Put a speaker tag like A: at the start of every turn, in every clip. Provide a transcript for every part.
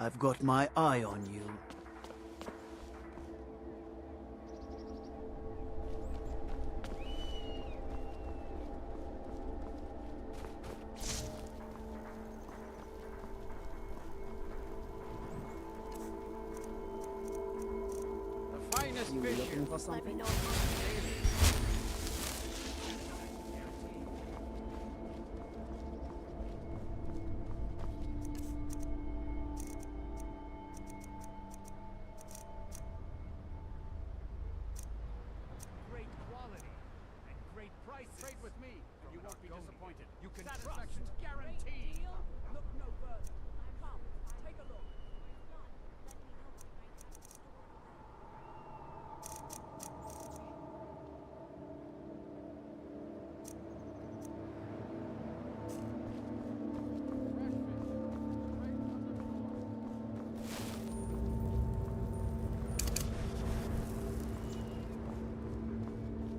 A: I've got my eye on you.
B: The finest fish.
C: Looking for something?
B: Great quality and great price. Trade with me. You won't be disappointed. You can satisfaction's guaranteed.
D: Look no further. Come, take a look.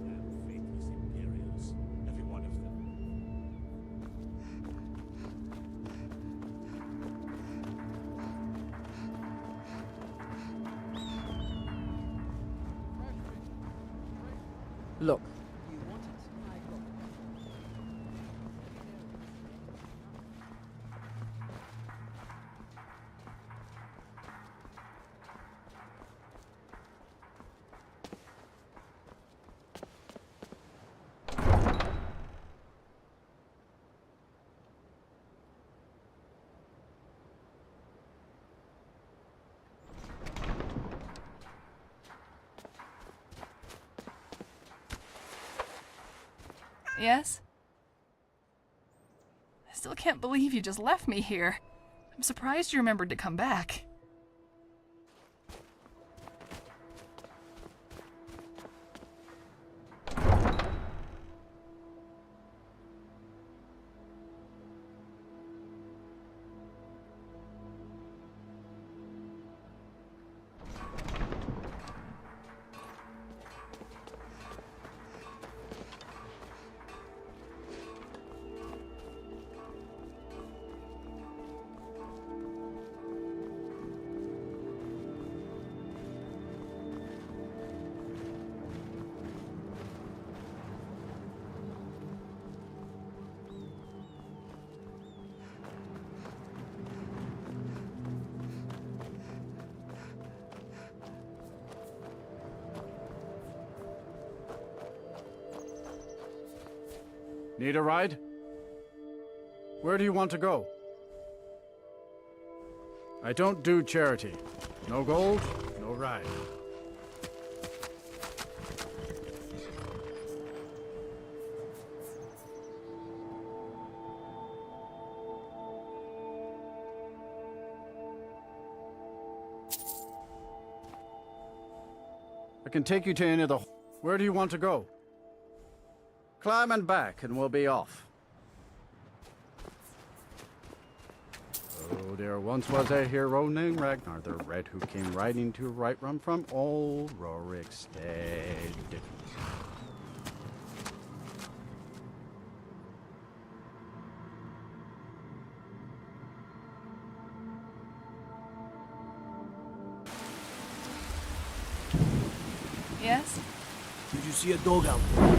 E: Damn faithless Imperials, every one of them.
C: Look.
F: Yes? I still can't believe you just left me here. I'm surprised you remembered to come back.
B: Need a ride? Where do you want to go? I don't do charity. No gold, no ride. I can take you to any of the... Where do you want to go? Climb and back, and we'll be off. Oh, there once was a hero named Ragnar the Red who came riding to right run from old Rorikstead.
F: Yes?
A: Did you see a dog out there?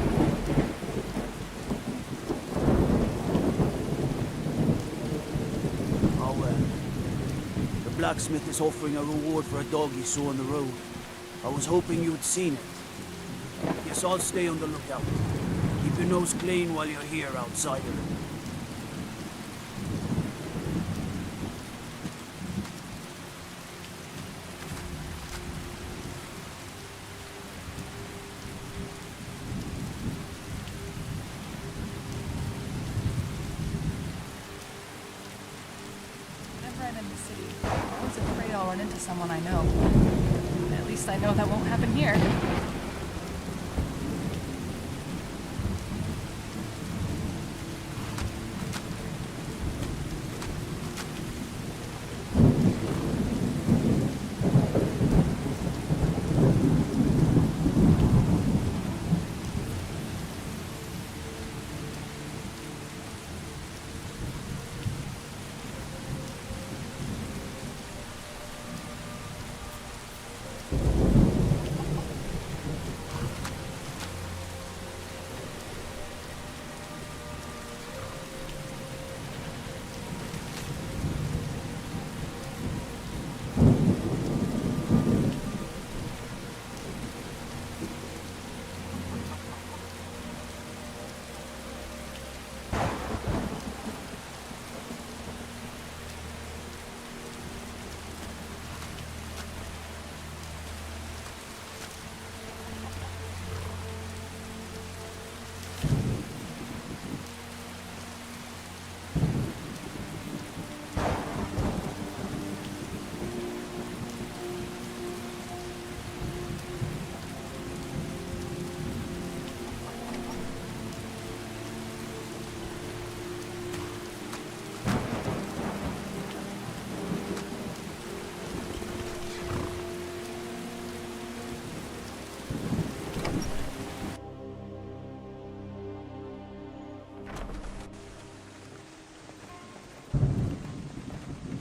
A: Oh, the blacksmith is offering a reward for a dog he saw on the road. I was hoping you'd seen it. Guess I'll stay on the lookout. Keep your nose clean while you're here, outsider.
F: Whenever I'm in the city, I'm always afraid I'll run into someone I know. At least I know that won't happen here.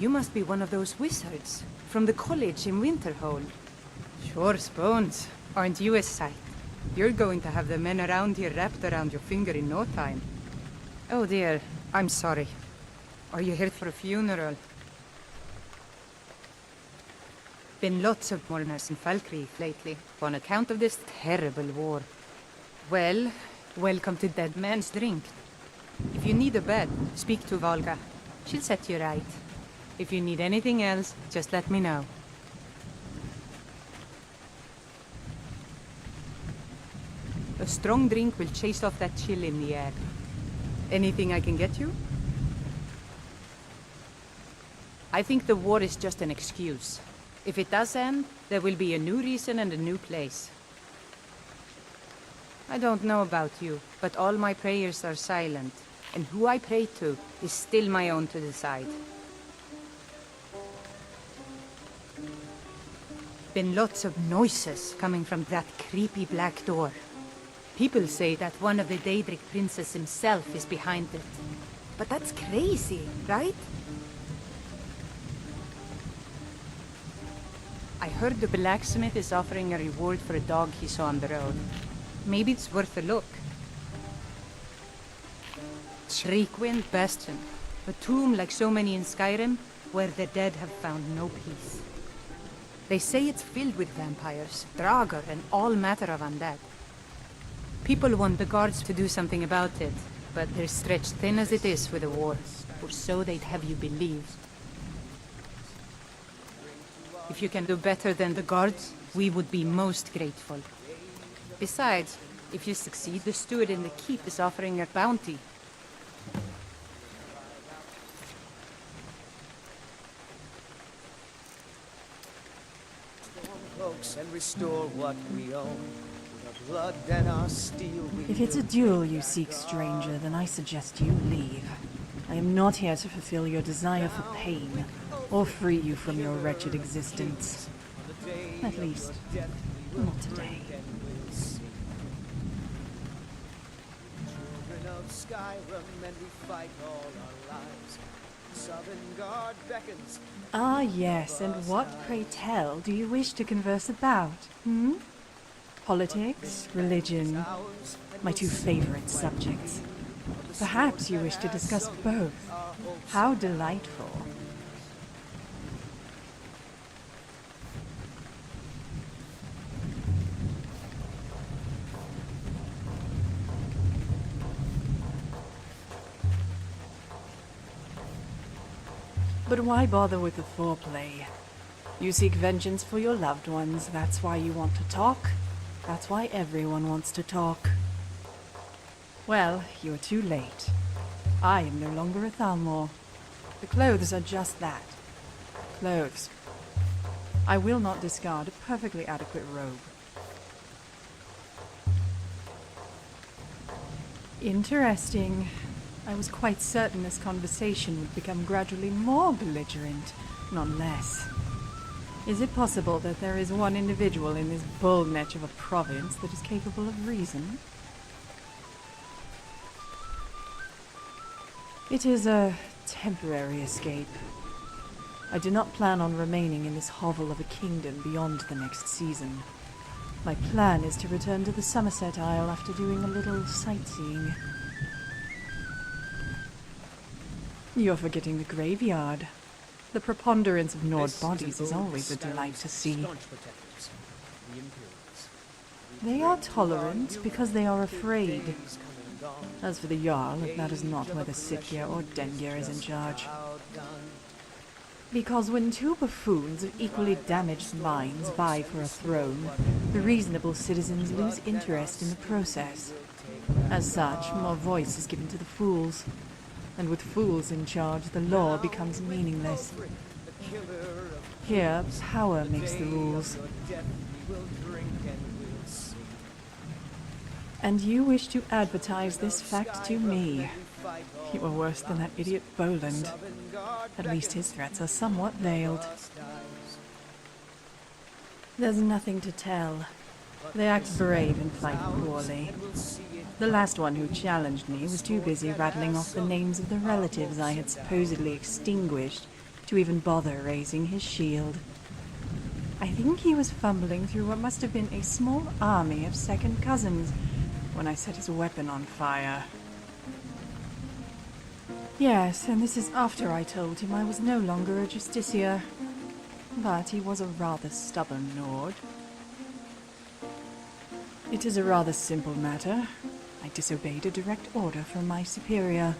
C: you must be one of those wizards from the college in Winterhold. Sure, Spoons. Aren't you a sight? You're going to have the men around here wrapped around your finger in no time. Oh dear, I'm sorry. Are you here for a funeral? Been lots of mourners in Falkreath lately, on account of this terrible war. Well, welcome to Dead Man's Drink. If you need a bed, speak to Volga. She'll set you right. If you need anything else, just let me know. A strong drink will chase off that chill in the air. Anything I can get you? I think the war is just an excuse. If it does end, there will be a new reason and a new place. I don't know about you, but all my prayers are silent, and who I pray to is still my own to decide. Been lots of noises coming from that creepy black door. People say that one of the Daedric princes himself is behind it. But that's crazy, right? I heard the blacksmith is offering a reward for a dog he saw on the road. Maybe it's worth a look. Shriekwind Bastion, a tomb like so many in Skyrim, where the dead have found no peace. They say it's filled with vampires, draugr, and all matter of undead. People want the guards to do something about it, but they're stretched thin as it is with the war, or so they'd have you believe. If you can do better than the guards, we would be most grateful. Besides, if you succeed, the steward in the keep is offering a bounty.
G: Folks and restore what we own. Our blood and our steel.
H: If it's a duel you seek, stranger, then I suggest you leave. I am not here to fulfill your desire for pain, or free you from your wretched existence. At least, not today.
G: Children of Skyrim, and we fight all our lives. Southern Guard beckons.
H: Ah, yes, and what, pray tell, do you wish to converse about? Politics, religion, my two favorite subjects. Perhaps you wish to discuss both. How delightful. But why bother with the foreplay? You seek vengeance for your loved ones, that's why you want to talk. That's why everyone wants to talk. Well, you're too late. I am no longer a Thalmor. The clothes are just that. Clothes. I will not discard a perfectly adequate robe. Interesting. I was quite certain this conversation would become gradually more belligerent, not less. Is it possible that there is one individual in this bull netch of a province that is capable of reason? It is a temporary escape. I do not plan on remaining in this hovel of a kingdom beyond the next season. My plan is to return to the Somerset Isle after doing a little sightseeing. You're forgetting the graveyard. The preponderance of Nord bodies is always a delight to see. They are tolerant because they are afraid. As for the Jarl, that is not whether Sitgeir or Dengeir is in charge. Because when two buffoons of equally damaged minds vie for a throne, the reasonable citizens lose interest in the process. As such, more voice is given to the fools. And with fools in charge, the law becomes meaningless. Here, power makes the rules. And you wish to advertise this fact to me. You are worse than that idiot Boland. At least his threats are somewhat veiled. There's nothing to tell. They act brave and fight poorly. The last one who challenged me was too busy rattling off the names of the relatives I had supposedly extinguished to even bother raising his shield. I think he was fumbling through what must have been a small army of second cousins when I set his weapon on fire. Yes, and this is after I told him I was no longer a justiciar. But he was a rather stubborn Nord. It is a rather simple matter. I disobeyed a direct order from my superior.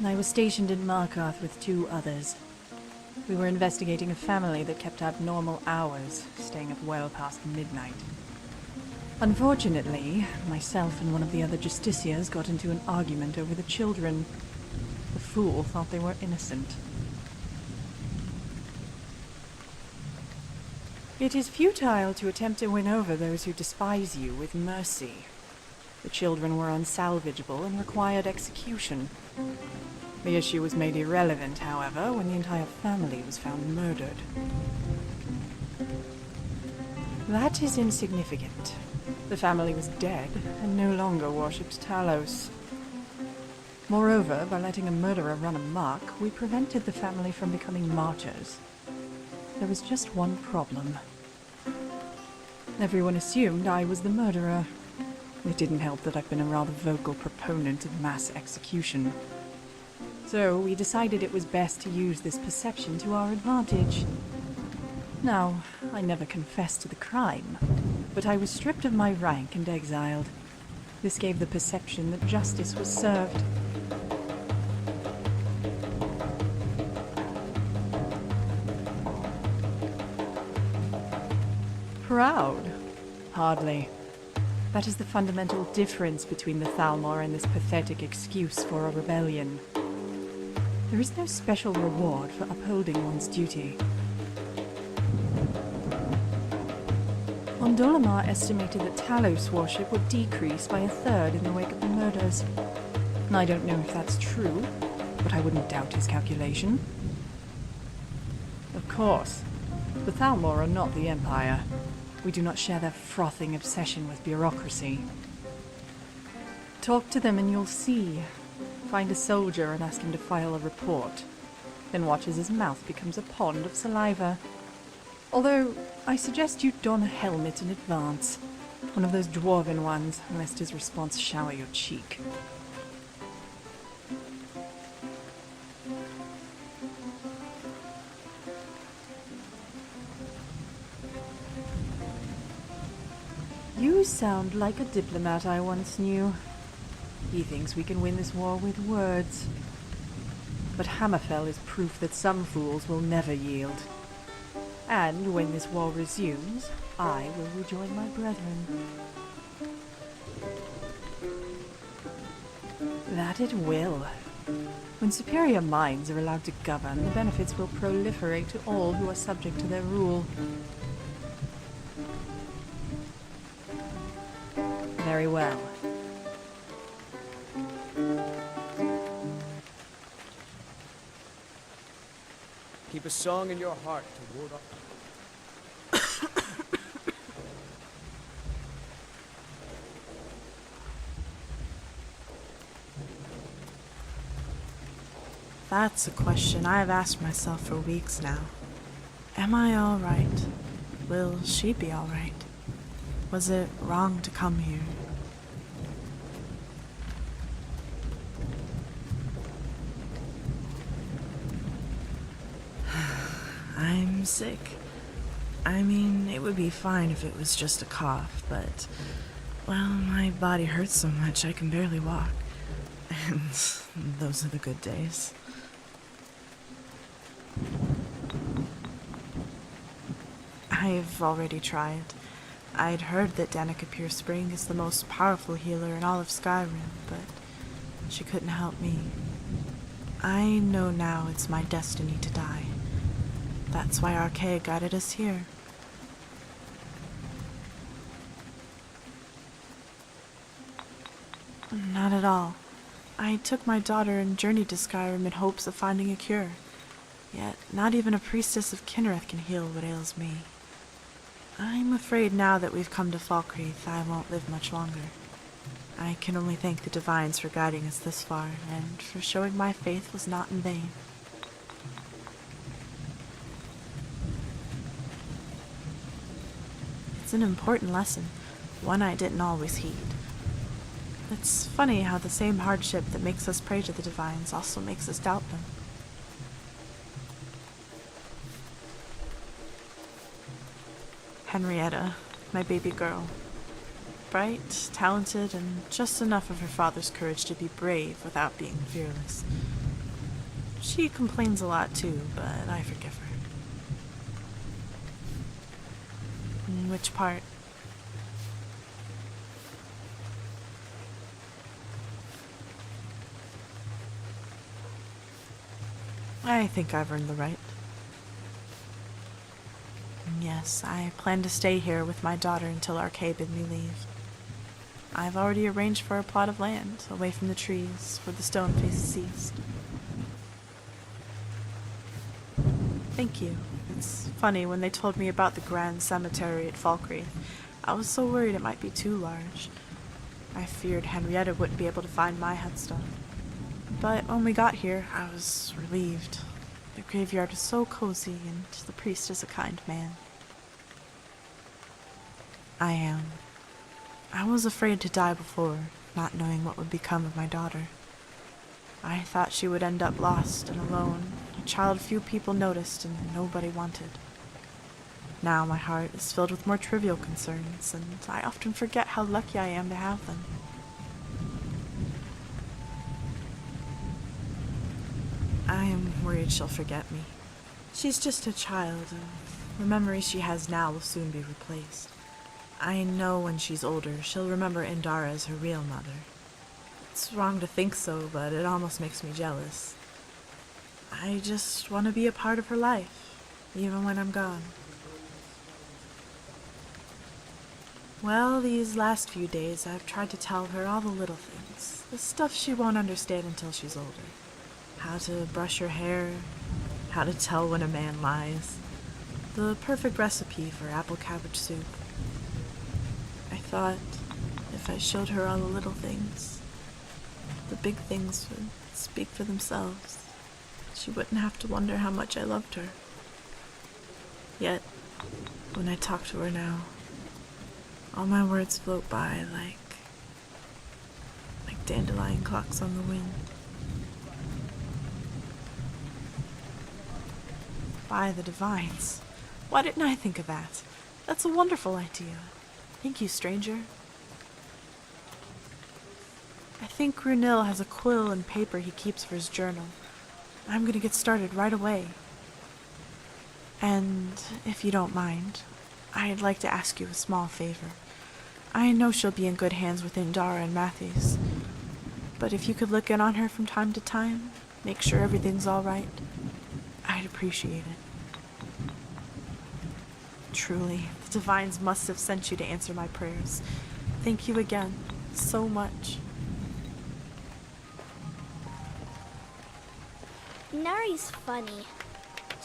H: I was stationed in Markarth with 2 others. We were investigating a family that kept abnormal hours, staying up well past midnight. Unfortunately, myself and one of the other justiciars got into an argument over the children. The fool thought they were innocent. It is futile to attempt to win over those who despise you with mercy. The children were unsalvageable and required execution. The issue was made irrelevant, however, when the entire family was found murdered. That is insignificant. The family was dead and no longer worshipped Talos. Moreover, by letting a murderer run amok, we prevented the family from becoming martyrs. There was just one problem. Everyone assumed I was the murderer. It didn't help that I've been a rather vocal proponent of mass execution. So we decided it was best to use this perception to our advantage. Now, I never confessed to the crime, but I was stripped of my rank and exiled. This gave the perception that justice was served. Proud? Hardly. That is the fundamental difference between the Thalmor and this pathetic excuse for a rebellion. There is no special reward for upholding one's duty. Ondolamar estimated that Talos worship would decrease by 1/3 in the wake of the murders. I don't know if that's true, but I wouldn't doubt his calculation. Of course, the Thalmor are not the Empire. We do not share their frothing obsession with bureaucracy. Talk to them and you'll see. Find a soldier and ask him to file a report. Then watch as his mouth becomes a pond of saliva. Although, I suggest you don a helmet in advance. One of those dwarven ones, lest his response shower your cheek. You sound like a diplomat I once knew. He thinks we can win this war with words. But Hammerfell is proof that some fools will never yield. And when this war resumes, I will rejoin my brethren. That it will. When superior minds are allowed to govern, the benefits will proliferate to all who are subject to their rule. Very well.
G: Keep a song in your heart to ward off.
I: That's a question I have asked myself for weeks now. Am I all right? Will she be all right? Was it wrong to come here? I'm sick. I mean, it would be fine if it was just a cough, but, well, my body hurts so much I can barely walk. And those are the good days. I've already tried. I'd heard that Danica Spring is the most powerful healer in all of Skyrim, but she couldn't help me. I know now it's my destiny to die. That's why Archaea guided us here. Not at all. I took my daughter and journeyed to Skyrim in hopes of finding a cure. Yet, not even a priestess of Kinnereth can heal what ails me. I'm afraid now that we've come to Falkreath, I won't live much longer. I can only thank the Divines for guiding us this far, and for showing my faith was not in vain. It's an important lesson, one I didn't always heed. It's funny how the same hardship that makes us pray to the divines also makes us doubt them. Henrietta, my baby girl. Bright, talented, and just enough of her father's courage to be brave without being fearless. She complains a lot too, but I forgive her. Which part? I think I've earned the right. Yes, I plan to stay here with my daughter until Arkay bid me leave. I've already arranged for a plot of land, away from the trees, where the stone faces east. Thank you. It's funny, when they told me about the grand cemetery at Falkreath, I was so worried it might be too large. I feared Henrietta wouldn't be able to find my headstone. But when we got here, I was relieved. The graveyard is so cozy, and the priest is a kind man. I am. I was afraid to die before, not knowing what would become of my daughter. I thought she would end up lost and alone, a child few people noticed and nobody wanted. Now my heart is filled with more trivial concerns, and I often forget how lucky I am to have them. I am worried she'll forget me. She's just a child, and the memories she has now will soon be replaced. I know when she's older, she'll remember Indara as her real mother. It's wrong to think so, but it almost makes me jealous. I just want to be a part of her life, even when I'm gone. Well, these last few days I've tried to tell her all the little things, the stuff she won't understand until she's older. How to brush her hair, how to tell when a man lies, the perfect recipe for apple cabbage soup. I thought if I showed her all the little things, the big things would speak for themselves. She wouldn't have to wonder how much I loved her. Yet, when I talk to her now, all my words float by like dandelion clocks on the wind. By the divines. Why didn't I think of that? That's a wonderful idea. Thank you, stranger. I think Runil has a quill and paper he keeps for his journal. I'm gonna get started right away. And, if you don't mind, I'd like to ask you a small favor. I know she'll be in good hands with Indara and Matthews, but if you could look in on her from time to time, make sure everything's all right, I'd appreciate it. Truly, the divines must have sent you to answer my prayers. Thank you again, so much.
J: Nari's funny.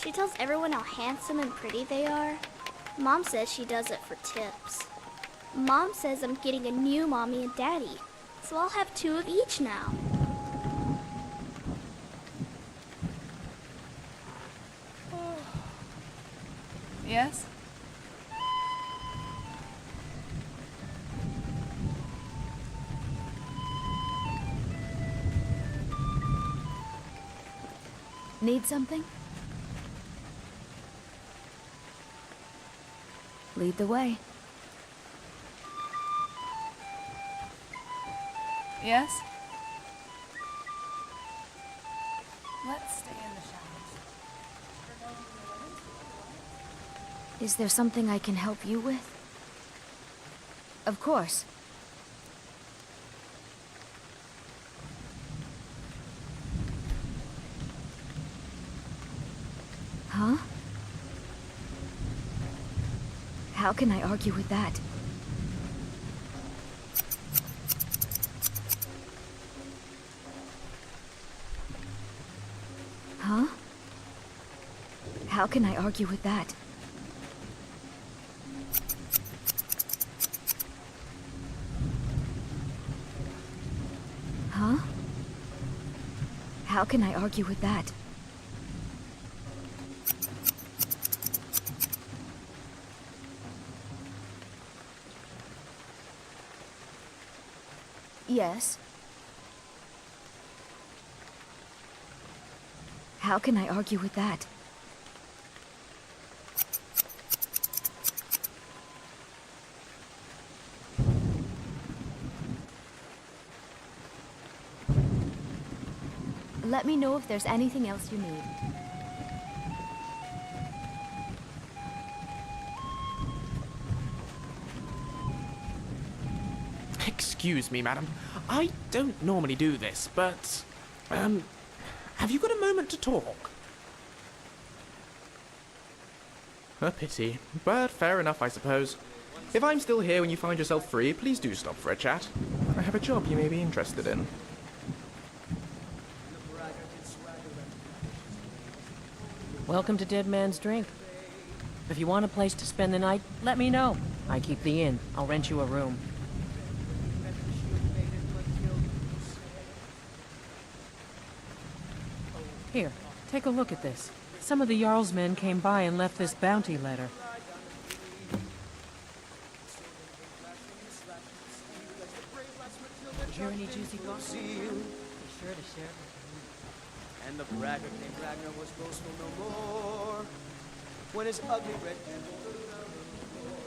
J: She tells everyone how handsome and pretty they are. Mom says she does it for tips. Mom says I'm getting a new mommy and daddy, so I'll have two of each now.
F: Yes?
K: Need something? Lead the way.
F: Yes? Let's stay in the shadows.
K: Is there something I can help you with? Of course. Huh? How can I argue with that? Huh? How can I argue with that? Huh? How can I argue with that? Yes. How can I argue with that? Let me know if there's anything else you need.
L: Excuse me, madam. I don't normally do this, but... have you got a moment to talk? A pity, but fair enough, I suppose. If I'm still here when you find yourself free, please do stop for a chat. I have a job you may be interested in.
M: Welcome to Dead Man's Drink. If you want a place to spend the night, let me know. I keep the inn. I'll rent you a room. Here, take a look at this. Some of the Jarl's men came by and left this bounty letter. Did you hear any juicy gossip? Be sure to share it.
G: And the braggart named Ragnar was boastful no more when his ugly red candle blew down the floor.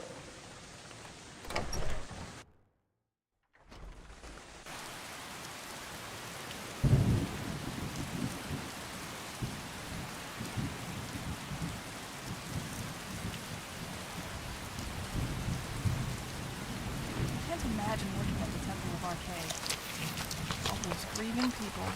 F: I can't imagine working at the Temple of Arcade. All those grieving people.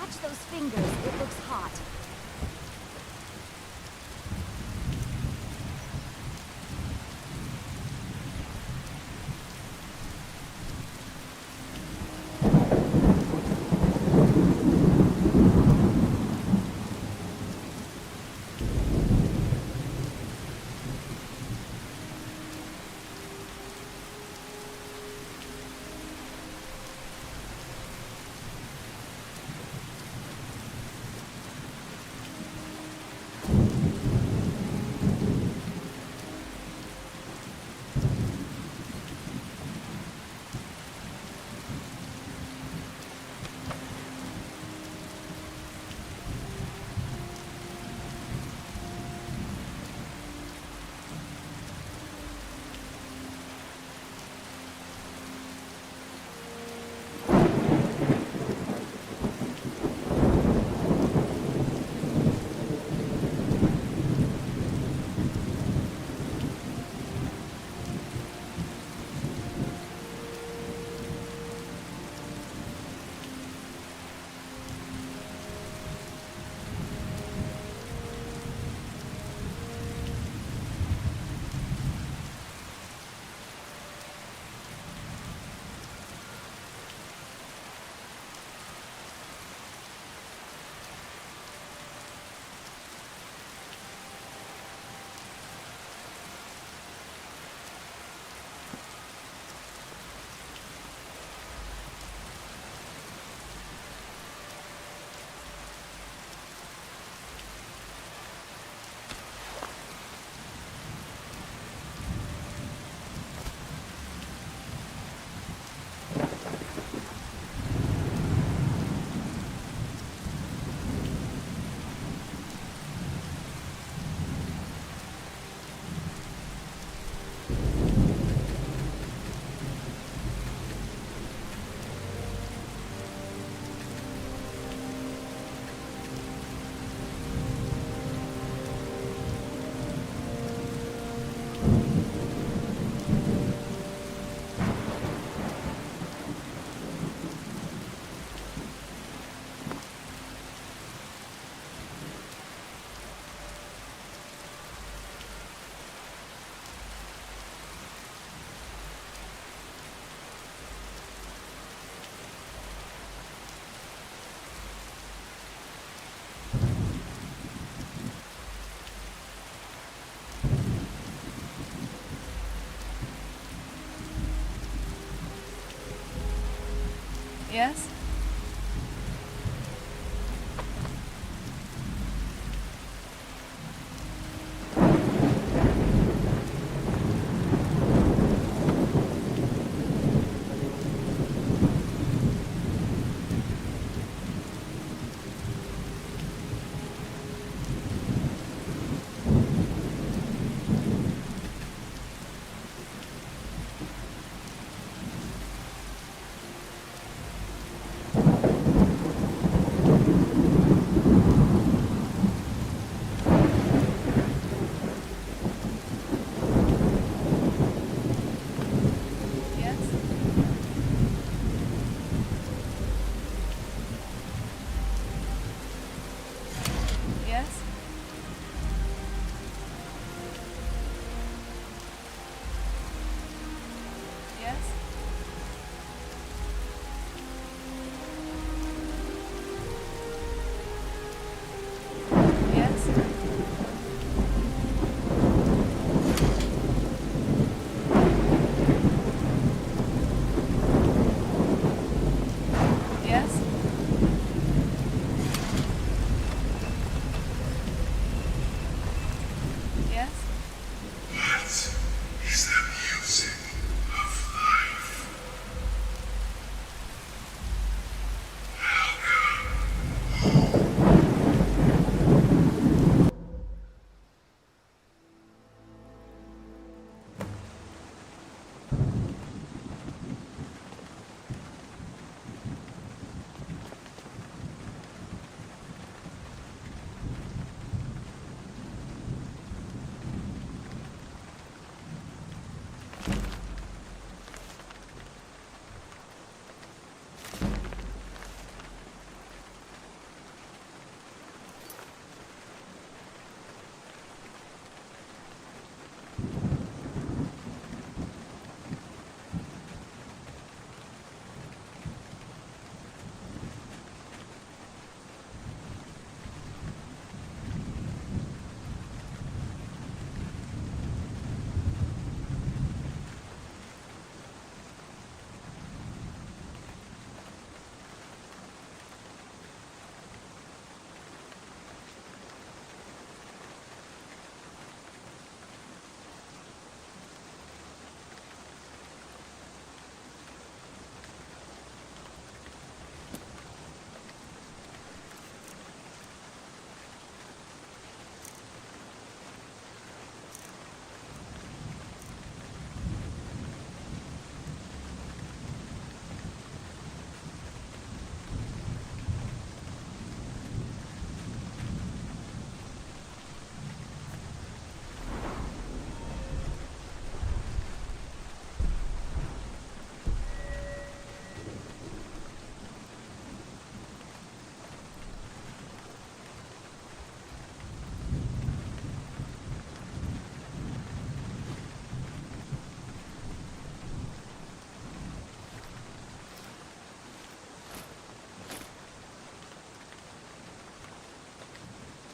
K: Watch those fingers. It looks hot.
F: Yes?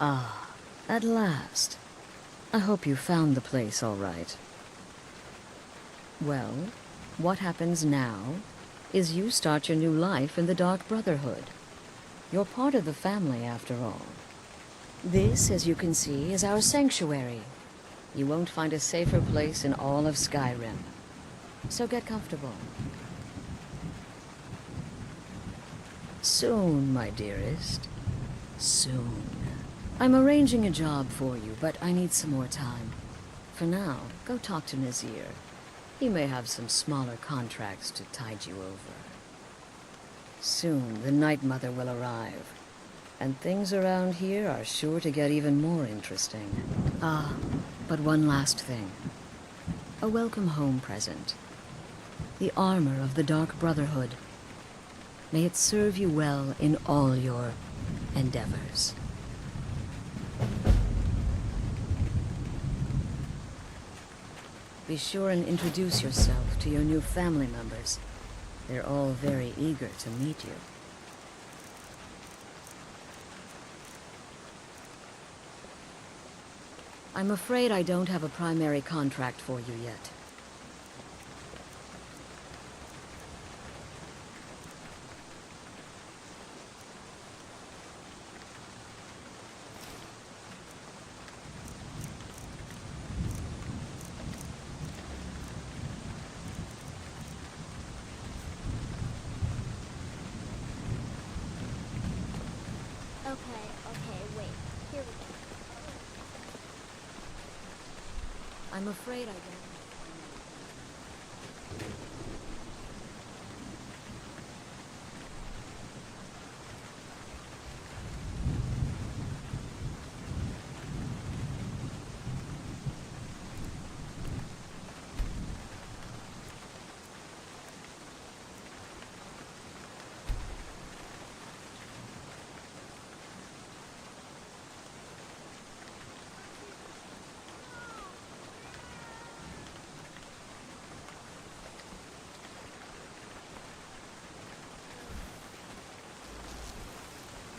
N: Ah, at last. I hope you found the place all right. Well, what happens now is you start your new life in the Dark Brotherhood. You're part of the family, after all. This, as you can see, is our sanctuary. You won't find a safer place in all of Skyrim. So get comfortable. Soon, my dearest. Soon. I'm arranging a job for you, but I need some more time. For now, go talk to Nazir. He may have some smaller contracts to tide you over. Soon, the Night Mother will arrive, and things around here are sure to get even more interesting. Ah, but one last thing. A welcome home present. The armor of the Dark Brotherhood. May it serve you well in all your endeavors. Be sure and introduce yourself to your new family members. They're all very eager to meet you. I'm afraid I don't have a primary contract for you yet.
J: Okay, wait. Here we go.
N: I'm afraid I don't.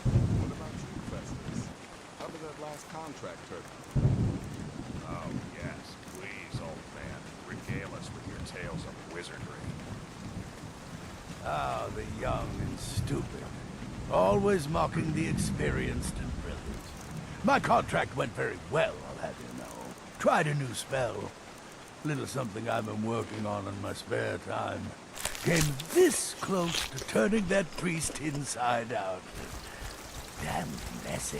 O: What about you, Festus? How did that last contract turn out?
E: Oh, yes. Please, old man, regale us with your tales of wizardry.
A: Ah, the young and stupid. Always mocking the experienced and brilliant. My contract went very well, I'll have you know. Tried a new spell. Little something I've been working on in my spare time. Came this close to turning that priest inside out. Damn messy.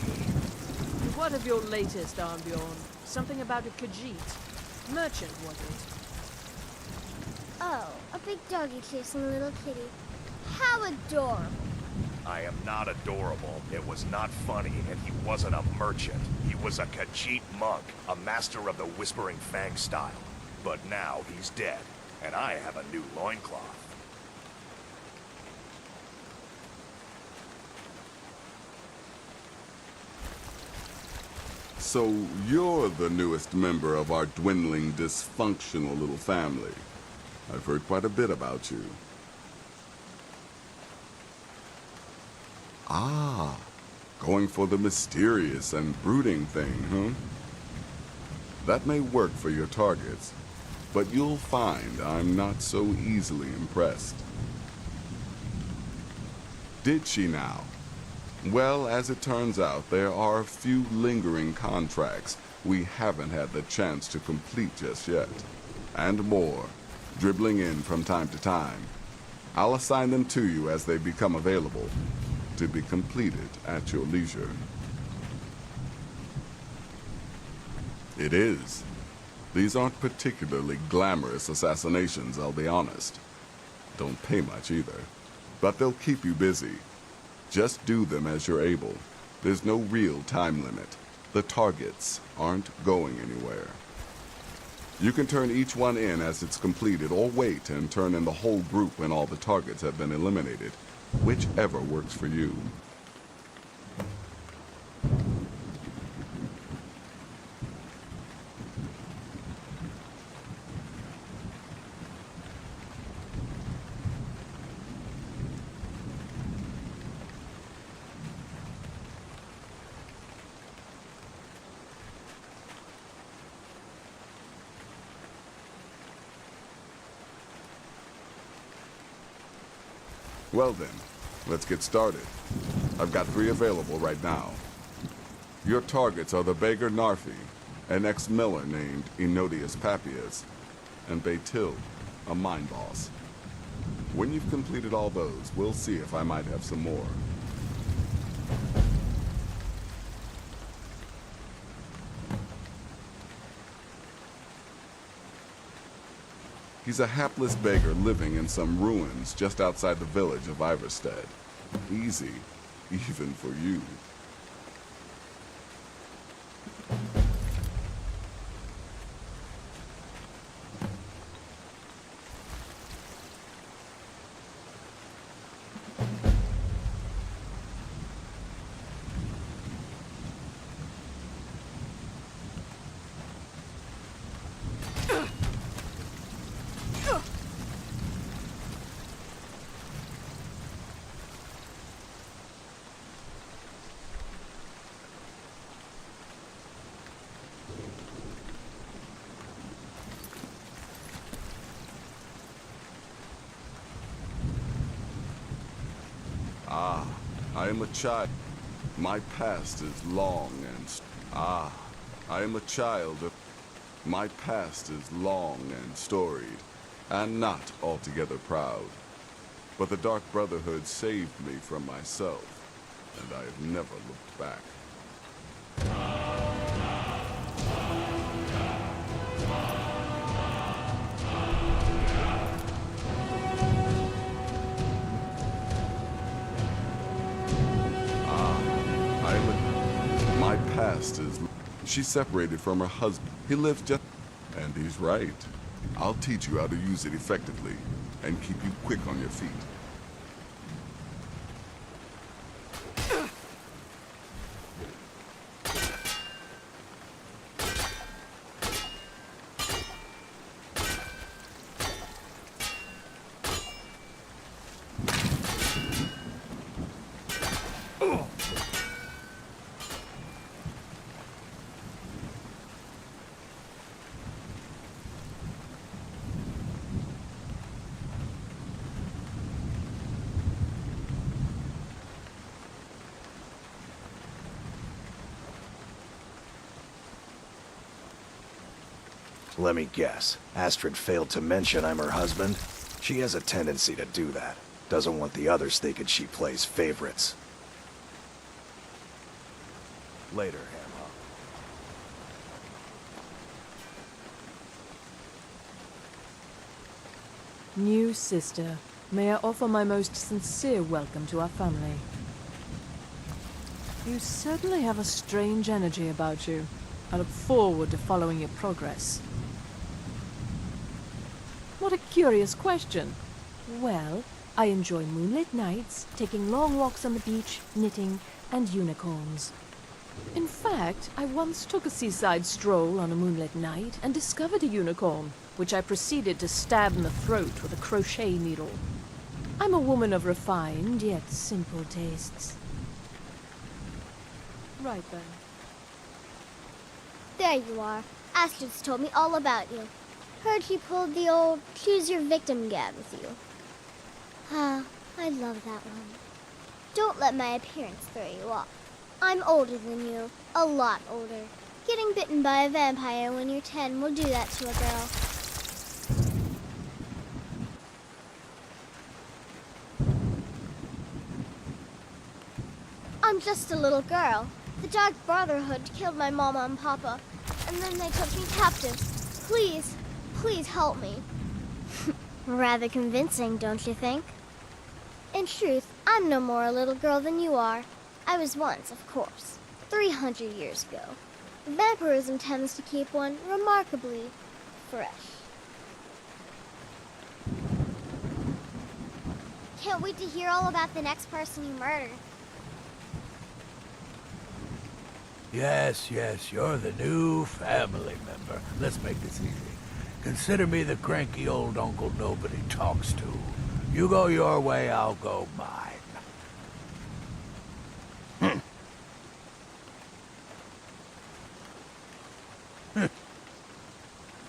P: What of your latest, Arnbjorn? Something about a Khajiit. Merchant, was it?
J: Oh, a big doggy chasing a little kitty. How adorable.
E: I am not adorable. It was not funny, and he wasn't a merchant. He was a Khajiit monk, a master of the Whispering Fang style. But now he's dead, and I have a new loincloth.
O: So you're the newest member of our dwindling, dysfunctional little family. I've heard quite a bit about you. Ah, going for the mysterious and brooding thing, huh? That may work for your targets, but you'll find I'm not so easily impressed. Did she now? Well, as it turns out, there are a few lingering contracts we haven't had the chance to complete just yet. And more, dribbling in from time to time. I'll assign them to you as they become available, to be completed at your leisure. It is. These aren't particularly glamorous assassinations, I'll be honest. Don't pay much either. But they'll keep you busy. Just do them as you're able. There's no real time limit. The targets aren't going anywhere. You can turn each one in as it's completed, or wait and turn in the whole group when all the targets have been eliminated. Whichever works for you. Well then, let's get started. I've got 3 available right now. Your targets are the beggar Narfi, an ex-miller named Enodius Papias, and Baytil, a mine boss. When you've completed all those, we'll see if I might have some more. He's a hapless beggar living in some ruins just outside the village of Iverstead. Easy, even for you. I am a child. My past is long and... I am a child of... My past is long and storied, and not altogether proud. But the Dark Brotherhood saved me from myself, and I have never looked back. My past is... She's separated from her husband. He lives just... And he's right. I'll teach you how to use it effectively, and keep you quick on your feet.
E: Let me guess. Astrid failed to mention I'm her husband? She has a tendency to do that. Doesn't want the others thinking she plays favorites. Later, Hammer.
P: New sister, may I offer my most sincere welcome to our family. You certainly have a strange energy about you. I look forward to following your progress. What a curious question. Well, I enjoy moonlit nights, taking long walks on the beach, knitting, and unicorns. In fact, I once took a seaside stroll on a moonlit night and discovered a unicorn, which I proceeded to stab in the throat with a crochet needle. I'm a woman of refined yet simple tastes. Right then.
J: There you are. Astrid's told me all about you. Heard you pulled the old choose your victim gag with you. Ah, I love that one. Don't let my appearance throw you off. I'm older than you. A lot older. Getting bitten by a vampire when you're 10 will do that to a girl. I'm just a little girl. The Dark Brotherhood killed my mama and papa, and then they took me captive. Please, please help me. Rather convincing, don't you think? In truth, I'm no more a little girl than you are. I was once, of course, 300 years ago. Vampirism tends to keep one remarkably fresh. Can't wait to hear all about the next person you murdered.
B: Yes, you're the new family member. Let's make this easy. Consider me the cranky old uncle nobody talks to. You go your way, I'll go mine.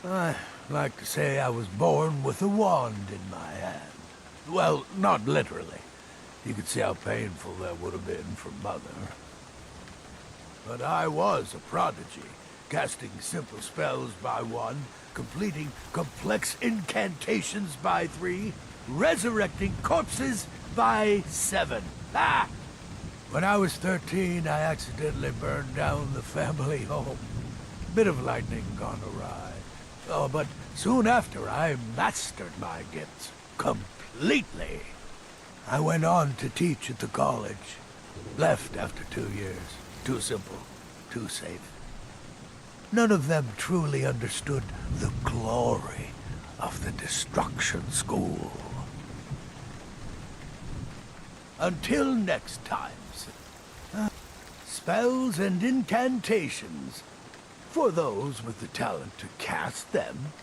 B: I like to say I was born with a wand in my hand. Well, not literally. You could see how painful that would have been for Mother. But I was a prodigy, casting simple spells by 1, completing complex incantations by 3, resurrecting corpses by 7. Ah! When I was 13, I accidentally burned down the family home. Bit of lightning gone awry. Oh, but soon after, I mastered my gifts completely. I went on to teach at the college. Left after 2 years. Too simple. Too safe. None of them truly understood the glory of the Destruction School. Until next time, spells and incantations, for those with the talent to cast them.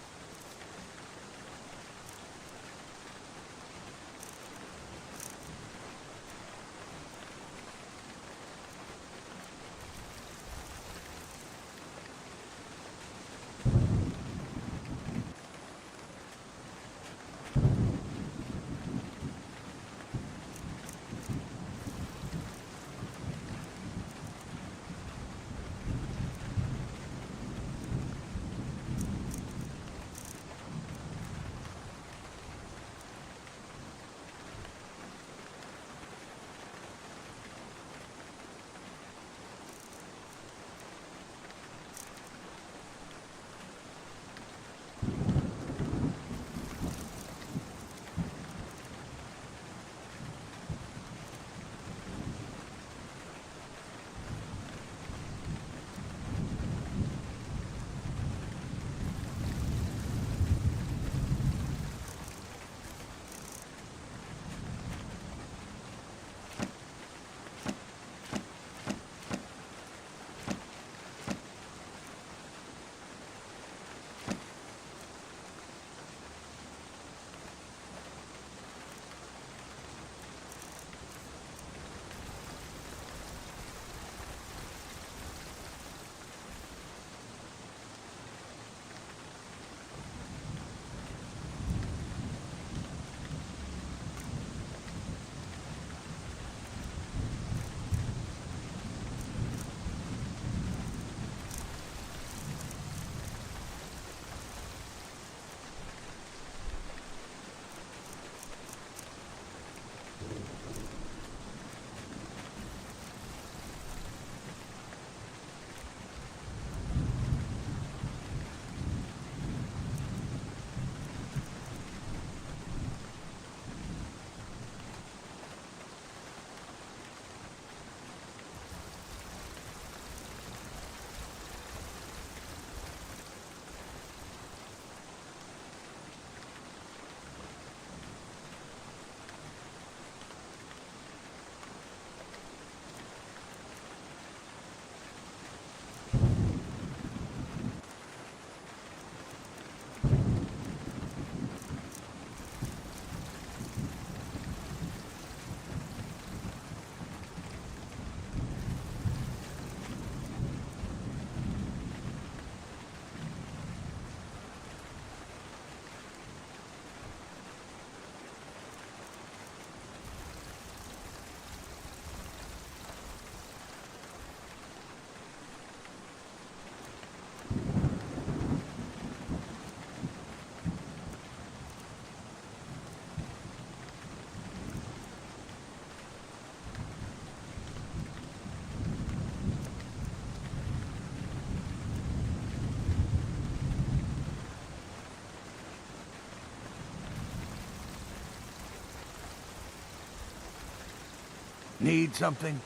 B: Need something?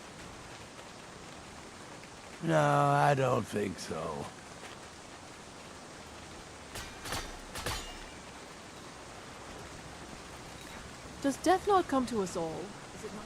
B: No, I don't think so.
P: Does death not come to us all? Is it not?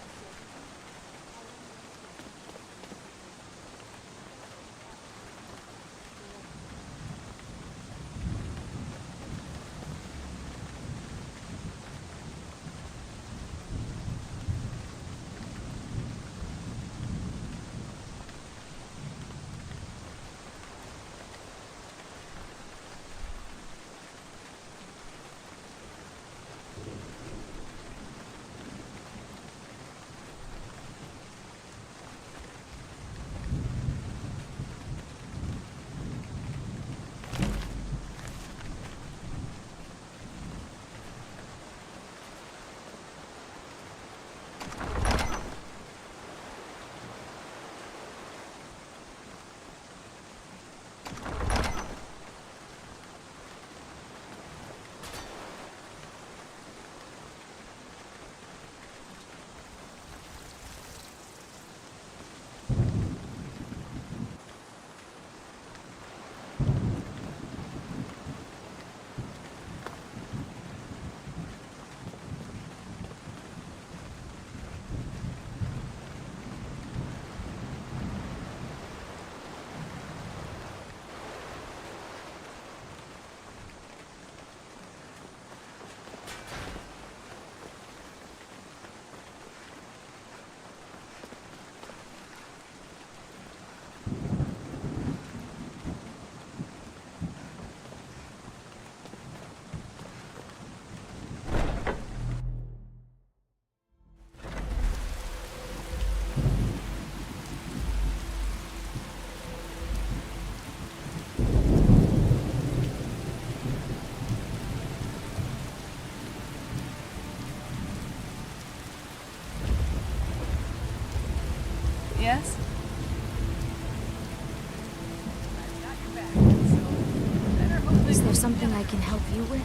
K: something I can help you with?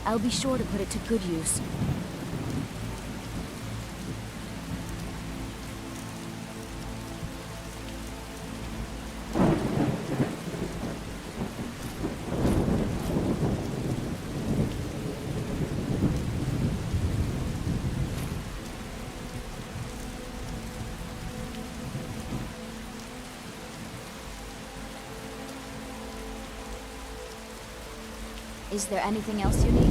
K: I'll be sure to put it to good use. Is there anything else you need?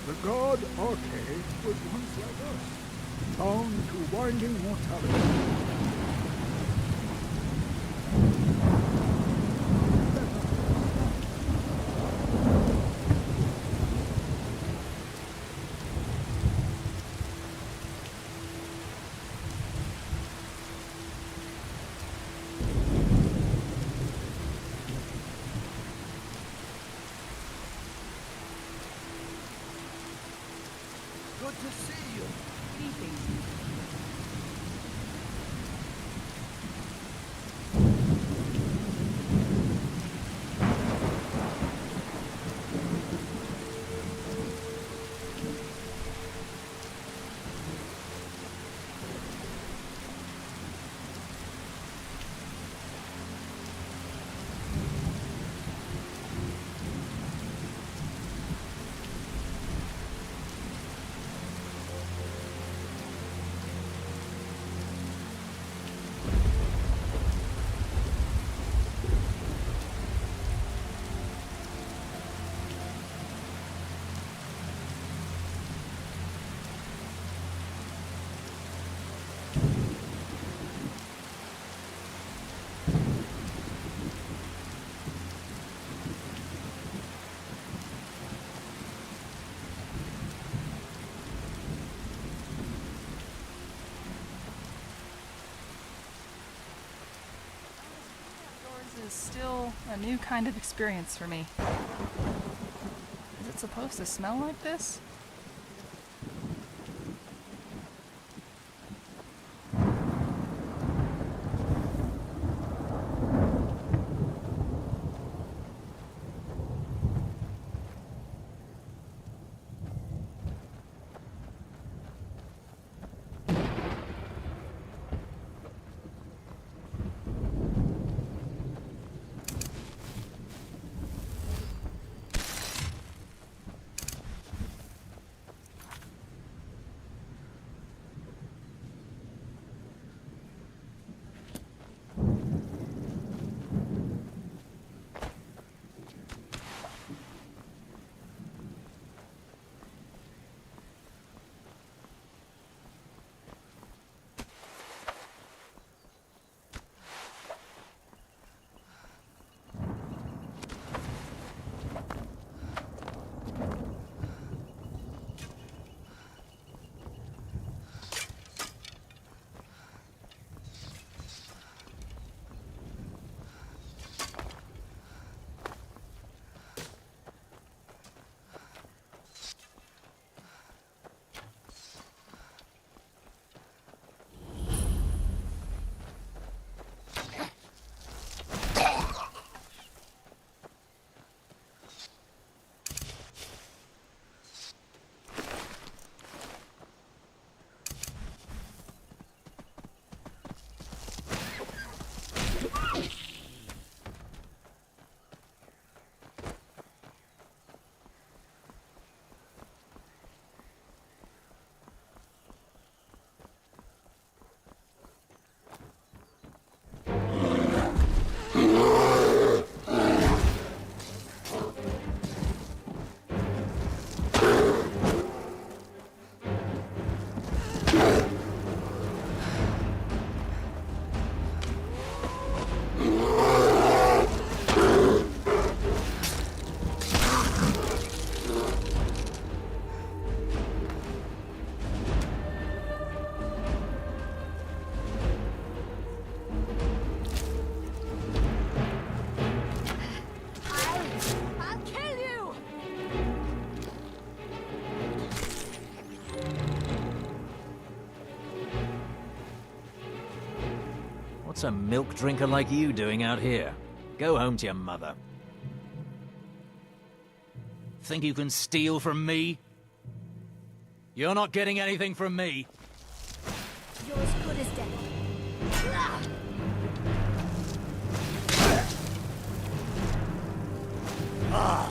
Q: The god Arcade was once like us, bound to winding mortality.
A: Good to see you.
F: Is still a new kind of experience for me. Is it supposed to smell like this?
R: What's a milk drinker like you doing out here? Go home to your mother. Think you can steal from me? You're not getting anything from me.
J: You're as good as dead.
B: Ah!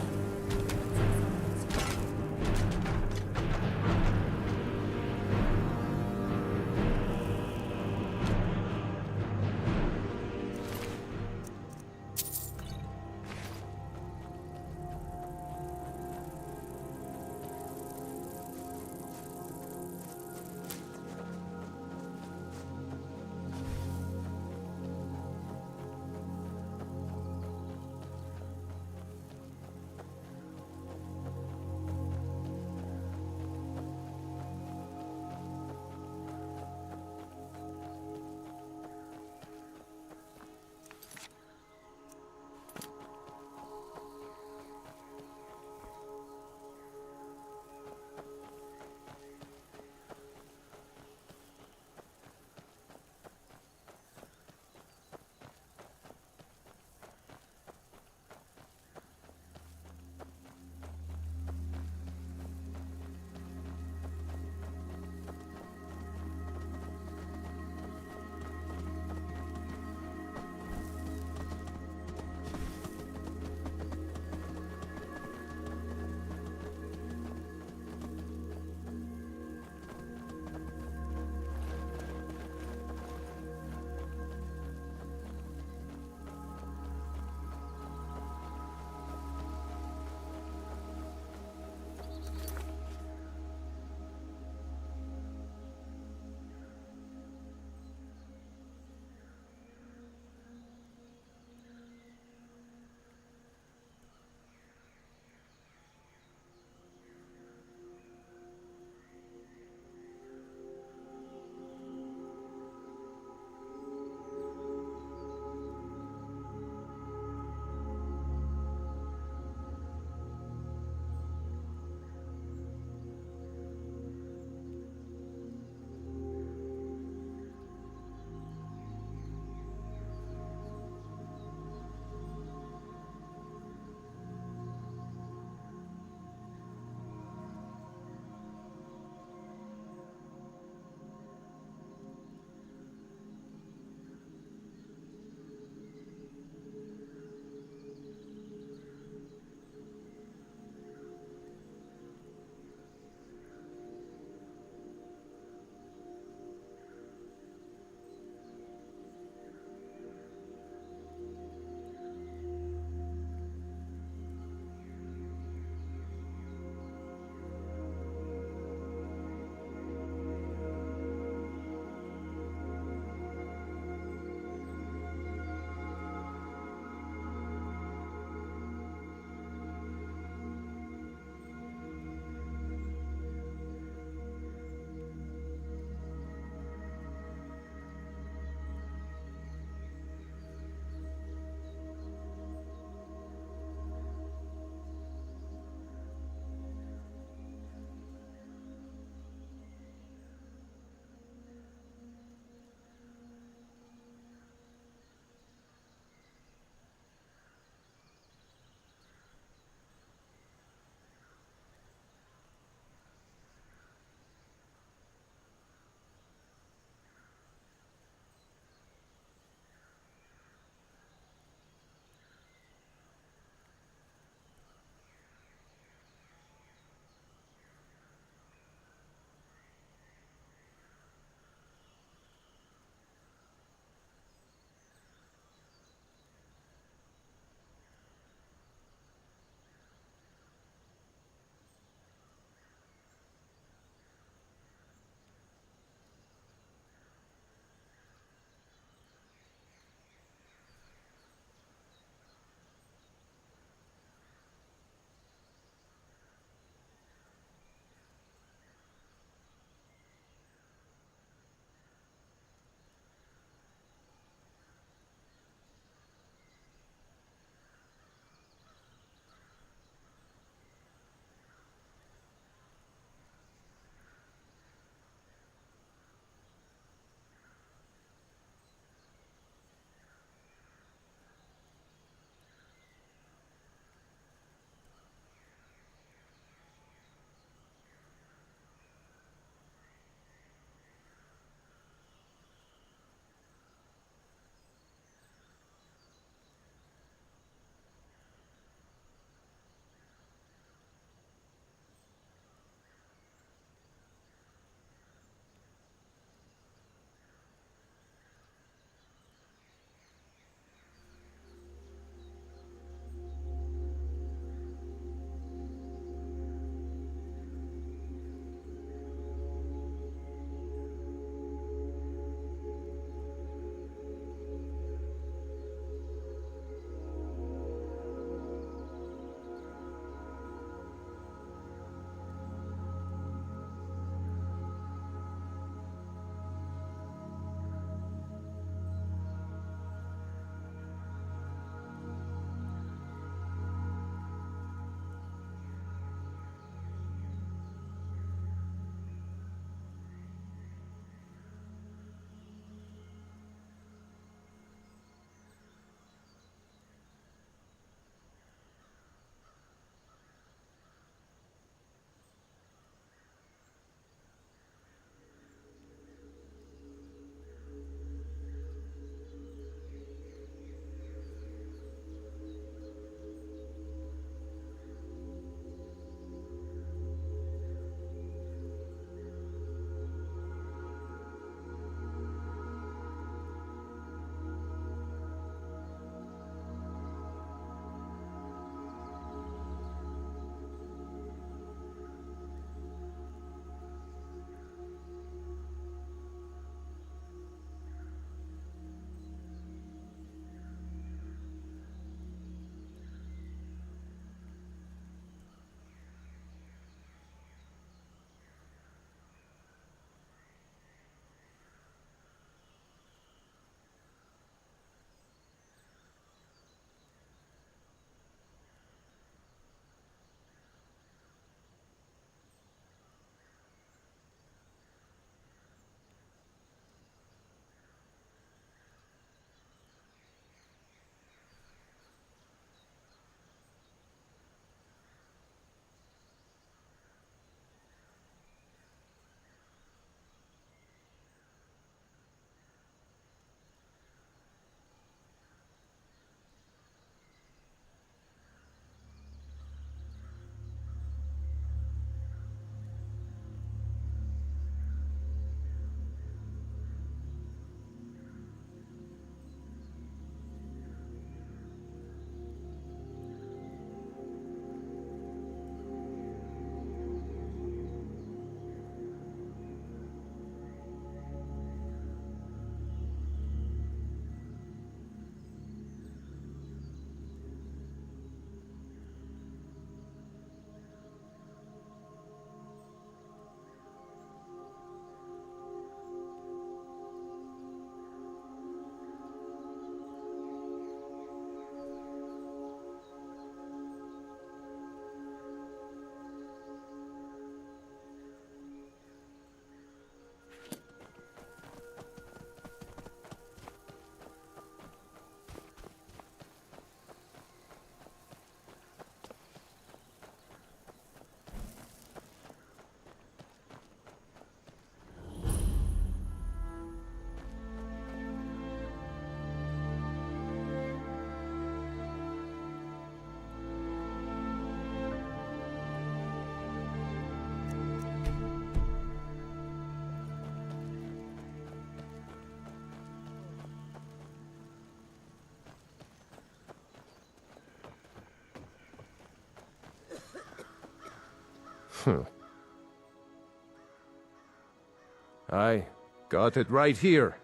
S: I got it right here,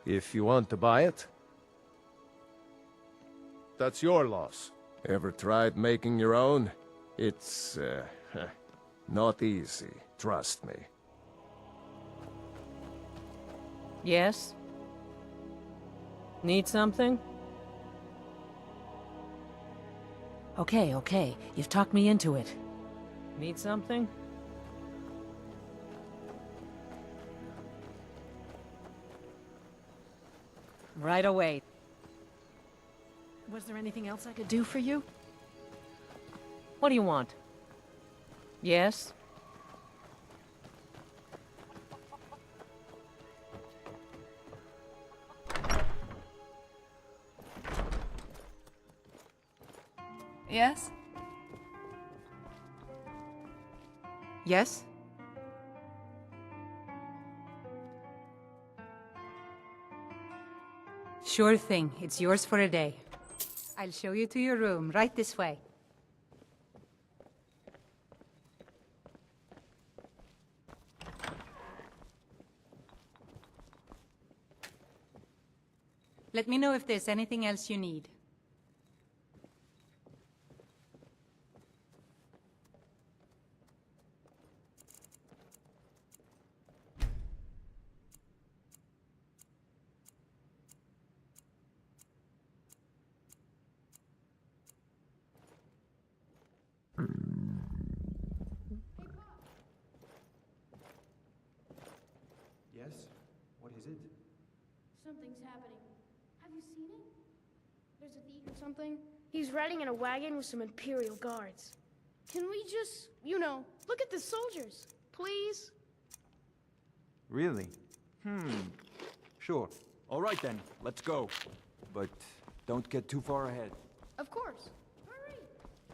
S: if you want to buy it. That's your loss. Ever tried making your own? It's, not easy, trust me.
M: Yes? Need something? Okay. You've talked me into it. Need something? Right away. Was there anything else I could do for you? What do you want? Yes?
F: Yes?
C: Yes? Sure thing. It's yours for a day. I'll show you to your room, right this way. Let me know if there's anything else you need.
T: Yes? What is it?
U: Something's happening. Have you seen it? There's a thief or something. He's riding in a wagon with some Imperial guards. Can we just, look at the soldiers, please?
T: Really? Sure. All right then, let's go. But don't get too far ahead.
U: Of course. Hurry!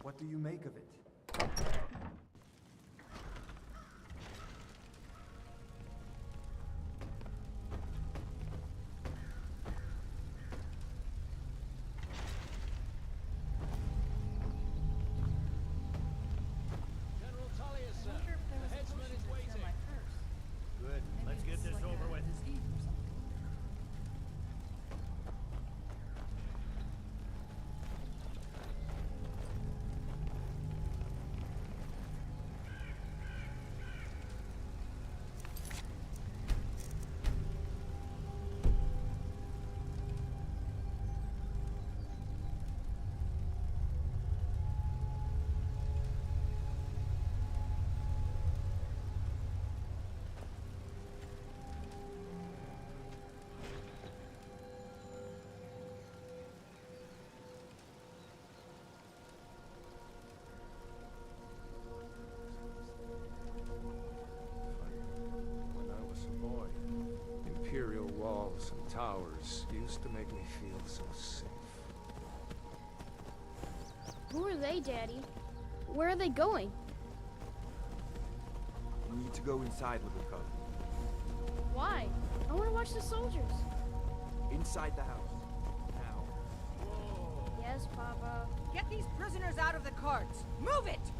T: What do you make of it?
R: Good. Let's get this over with.
S: When I was a boy, Imperial walls and towers used to make me feel so safe.
U: Who are they, Daddy? Where are they going?
T: We need to go inside, little cub.
U: Why? I want to watch the soldiers.
T: Inside the house. Now.
U: Yes, Papa.
V: Get these prisoners out of the carts! Move it!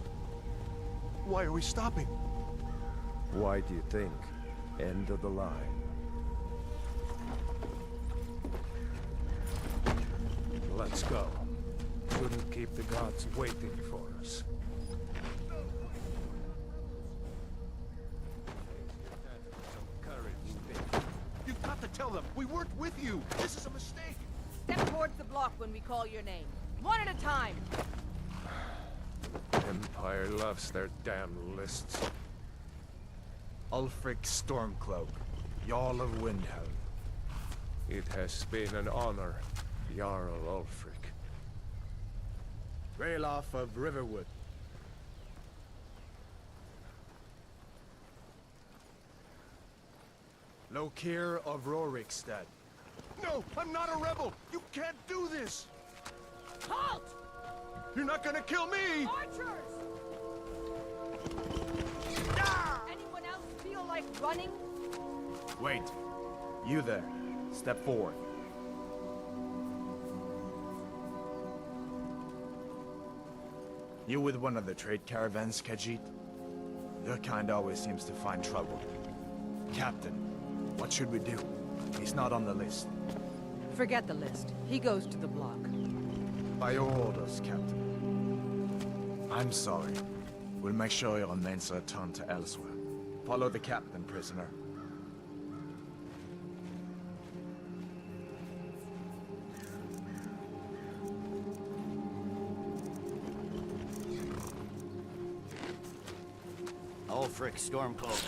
S: Why are we stopping? Why do you think? End of the line. Let's go. Shouldn't keep the gods waiting for us.
W: You've got to tell them we weren't with you. This is a mistake.
V: Step towards the block when we call your name. One at a time!
S: Empire loves their damn lists.
X: Ulfric Stormcloak, Jarl of Windhelm.
S: It has been an honor, Jarl Ulfric.
X: Ralof of Riverwood. Lokir of Rorikstead.
W: No, I'm not a rebel. You can't do this.
V: Halt!
W: You're not gonna kill me.
V: Archers! Anyone else feel like running?
X: Wait. You there. Step forward. You with one of the trade caravans, Khajiit? Your kind always seems to find trouble. Captain, what should we do? He's not on the list.
M: Forget the list. He goes to the block.
X: By your orders, Captain. I'm sorry. We'll make sure your remains are returned to elsewhere. Follow the captain, prisoner.
A: Ulfric Stormcloak.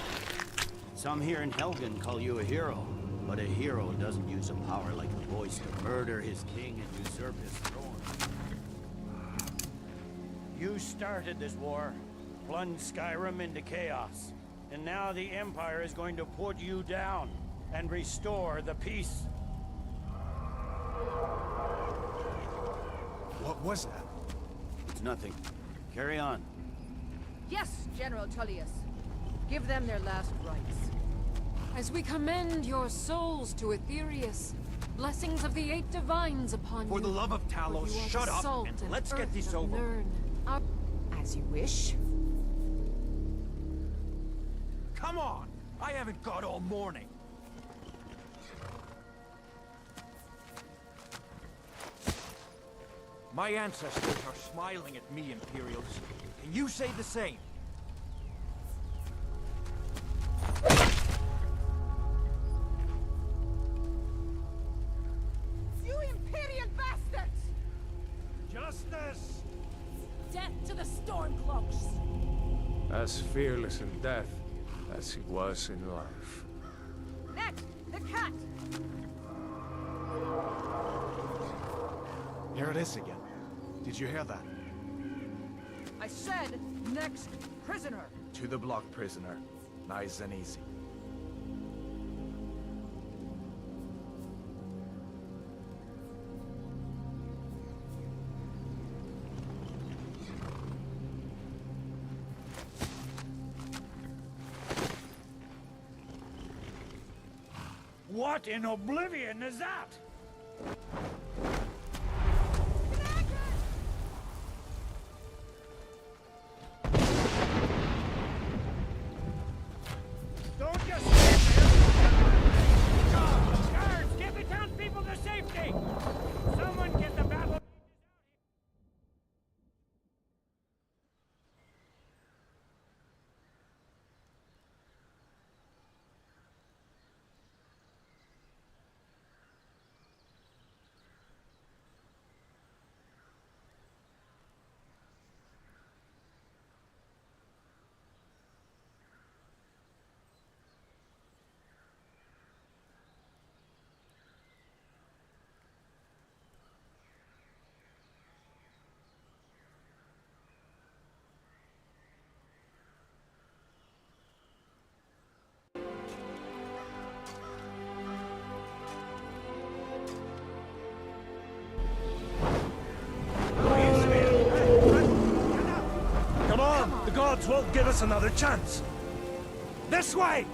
A: Some here in Helgen call you a hero, but a hero doesn't use a power like the voice to murder his king and usurp his throne. You started this war, plunged Skyrim into chaos, and now the Empire is going to put you down and restore the peace.
X: What was that?
A: It's nothing. Carry on.
V: Yes, General Tullius. Give them their last rites.
D: As we commend your souls to Aetherius, blessings of the 8 divines upon you.
W: For the love of Talos, shut up and let's get this over.
D: As you wish.
W: Come on! I haven't got all morning. My ancestors are smiling at me, Imperials. Can you say the same?
V: You Imperial bastards!
W: Justice!
D: Death to the Stormcloaks!
S: As fearless in death as he was in life.
V: Next, the cat!
X: Here it is again. Did you hear that?
V: I said, next prisoner.
X: To the block, prisoner. Nice and easy.
A: What in oblivion is that? Don't just stand there! Guards, get the townspeople to safety! Someone get the battle...
X: Come on! The gods won't give us another chance! This way!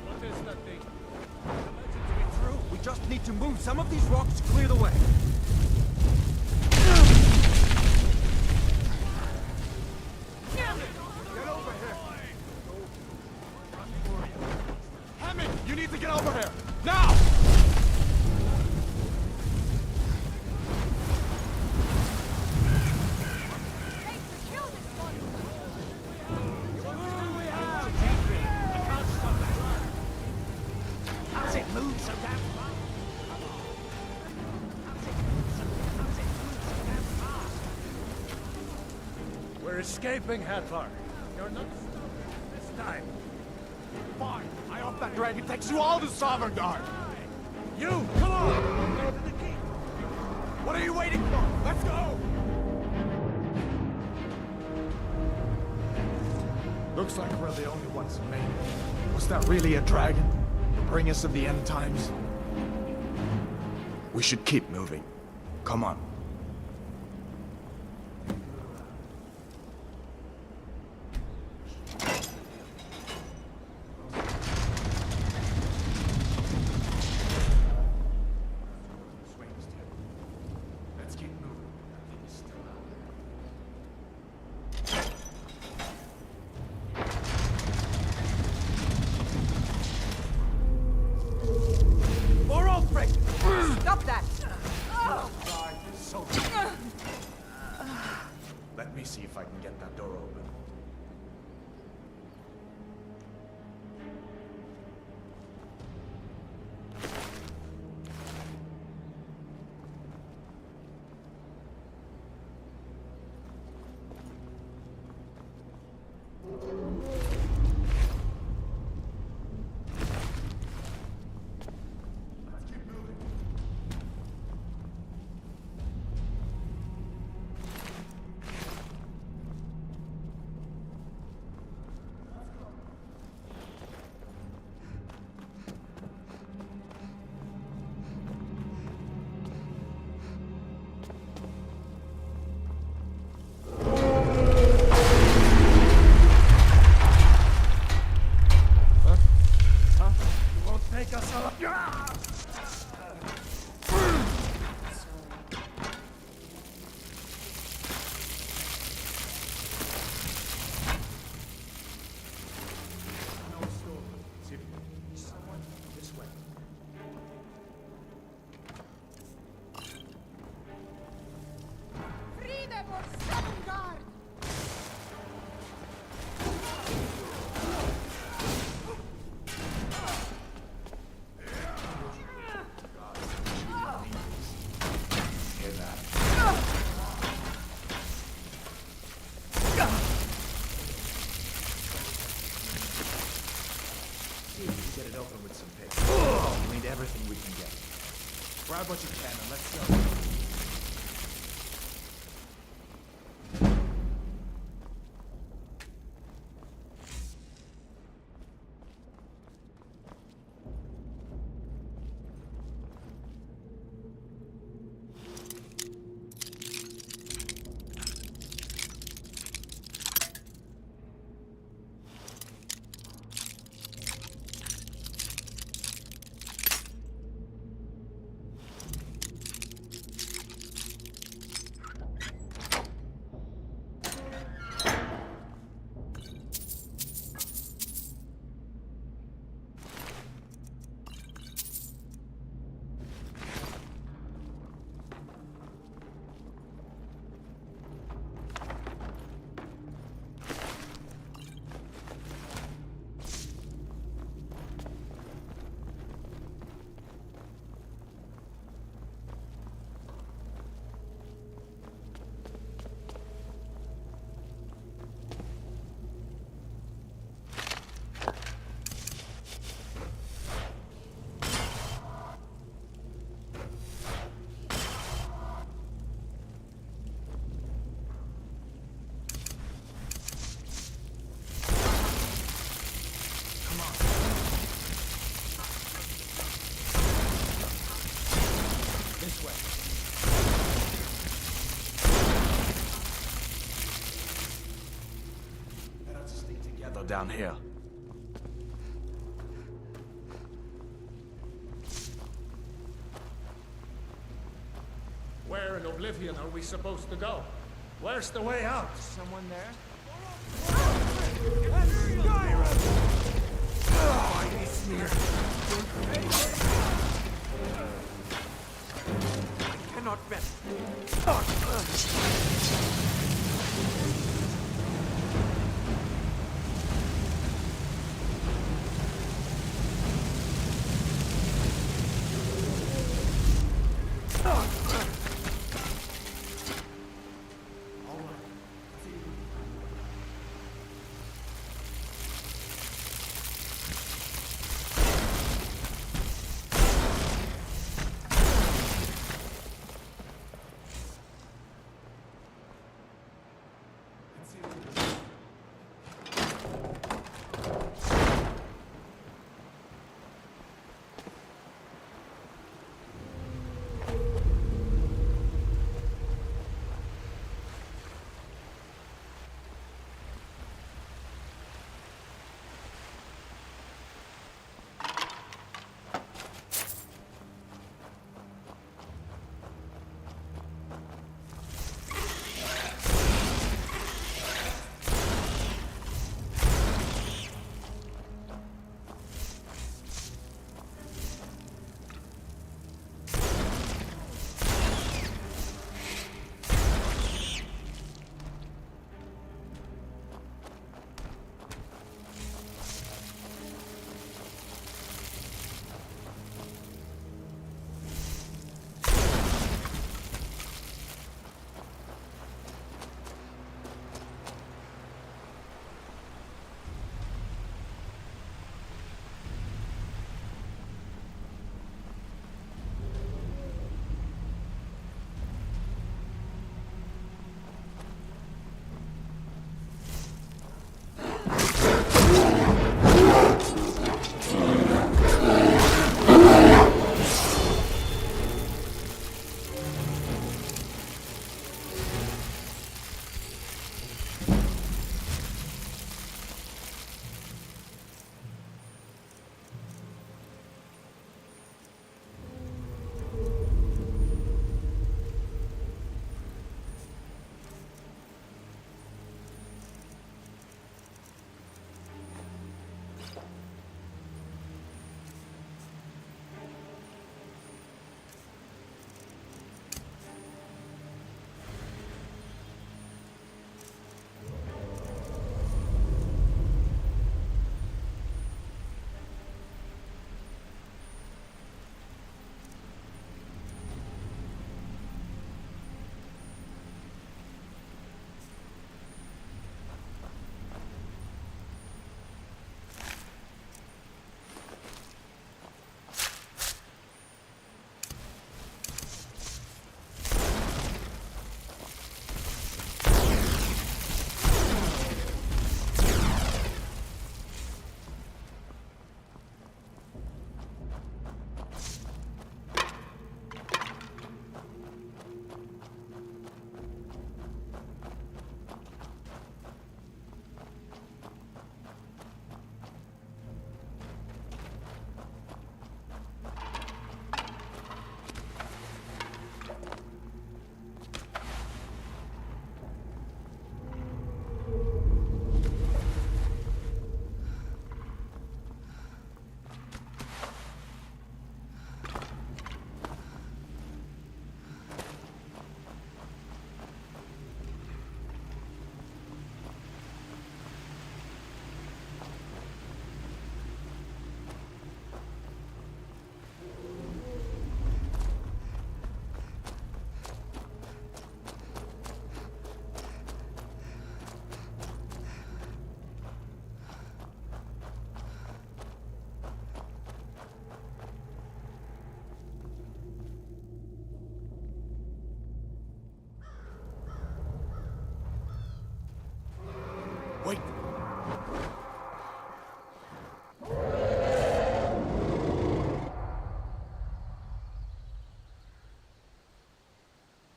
W: What is that thing? The legends be true. We just need to move some of these rocks to clear the way. Get over here! Hammond, you need to get over here! Now!
B: How's it move so damn
X: We're escaping, Hadvar. You're not stopping this time.
W: Fine, I hope that dragon takes you all to Sovngarde!
X: You, come on!
W: Go to the keep! What are you waiting for? Let's go! Looks like we're the only ones who made it. Was that really a dragon? To bring us to the end times? We should keep moving. Come on. Let's keep
X: Let me see if I can get that door open. Get it open with some picks. We need everything we can get. Grab what you can and let's go. Down here.
S: Where in Oblivion are we supposed to go? Where's the way out?
X: Someone there?
W: I cannot rest.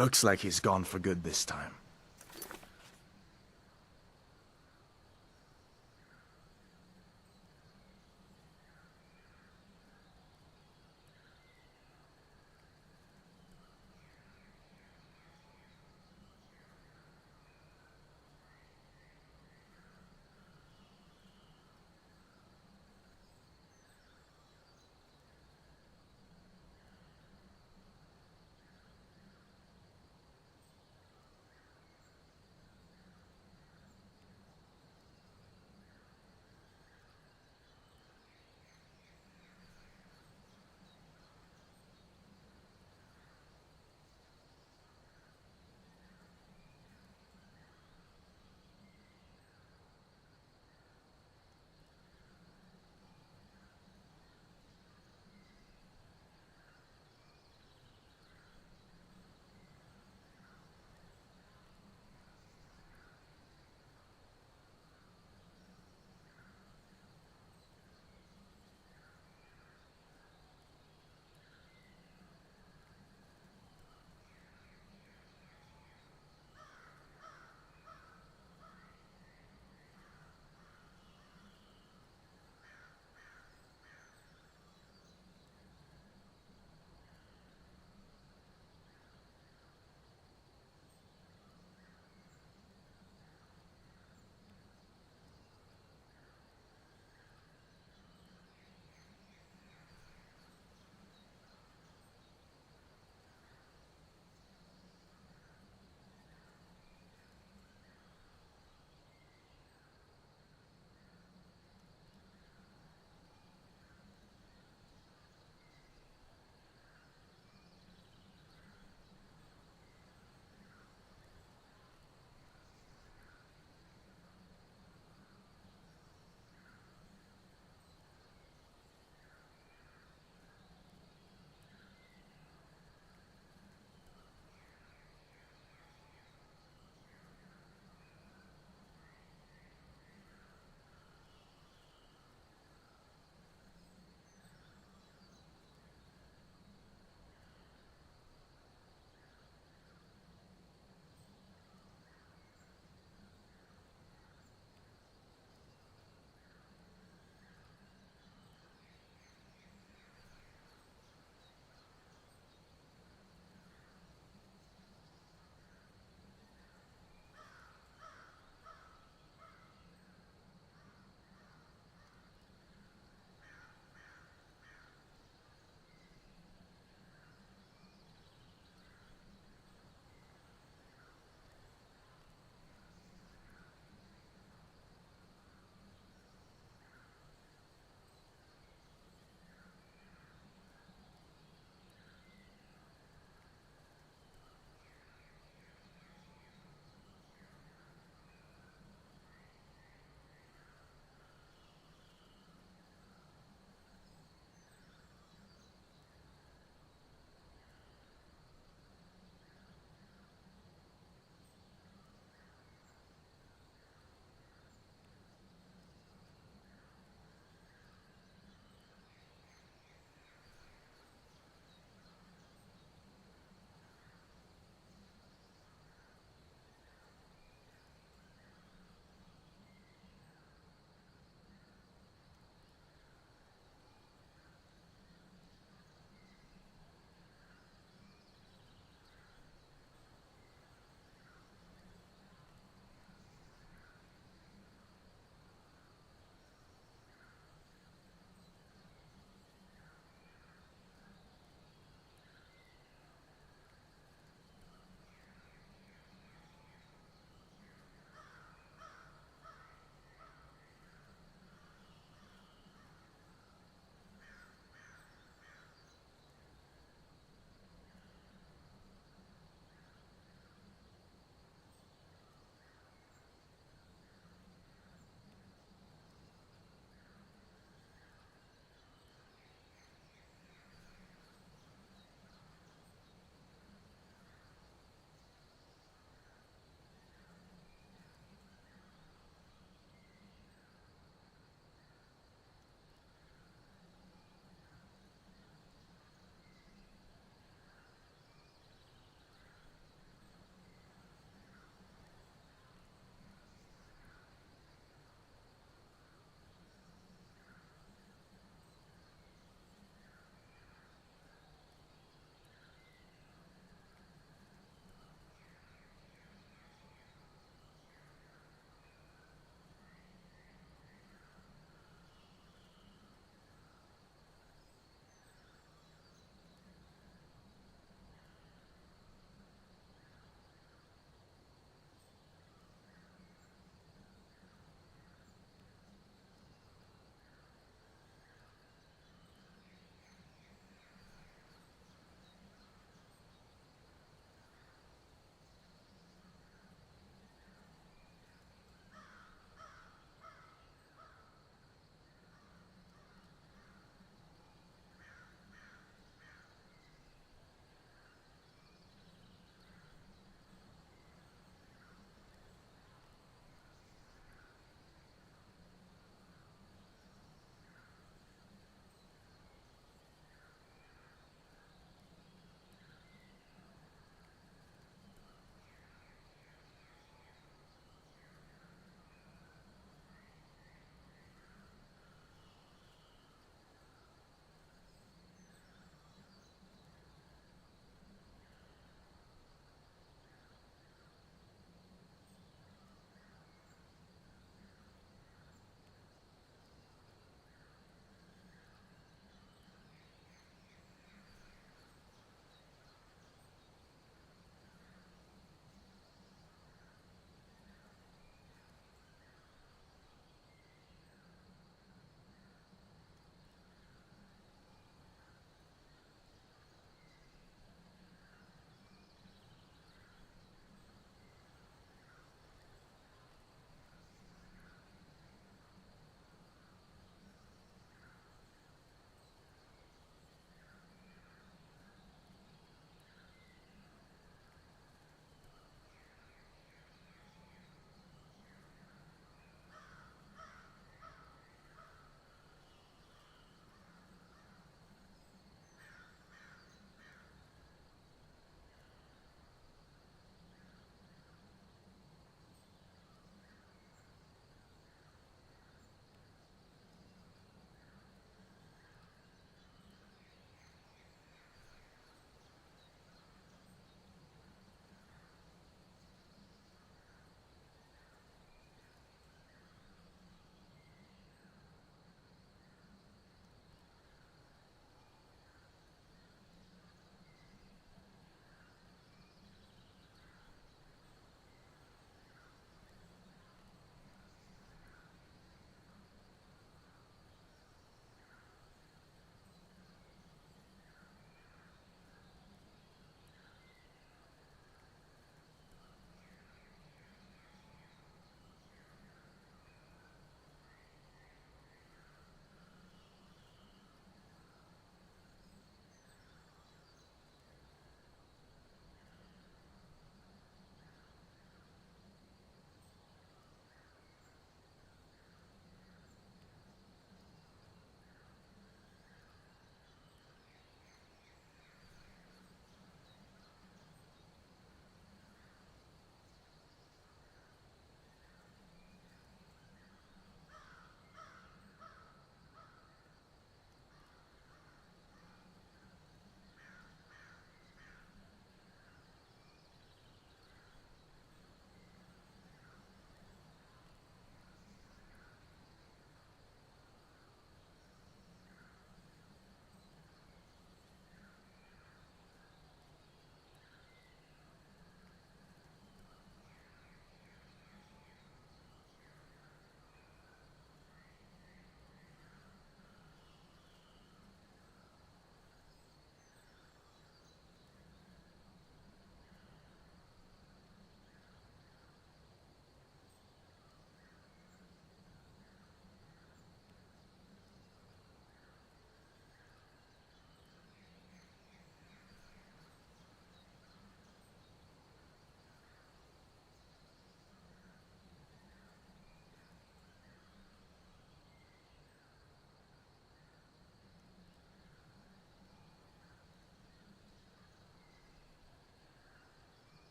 X: Looks like he's gone for good this time.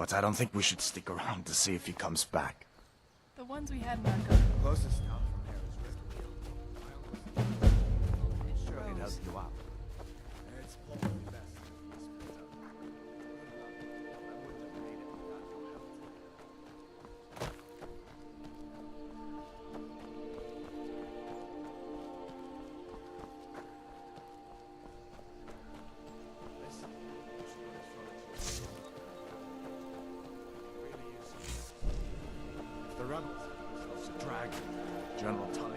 X: but I don't think we should stick around to see if he comes back.
F: The ones we had in our gun.
X: Closest town from here is Riverview. Sure, he'd help you out. It's probably best. The rebels, it's a drag. General Tullius.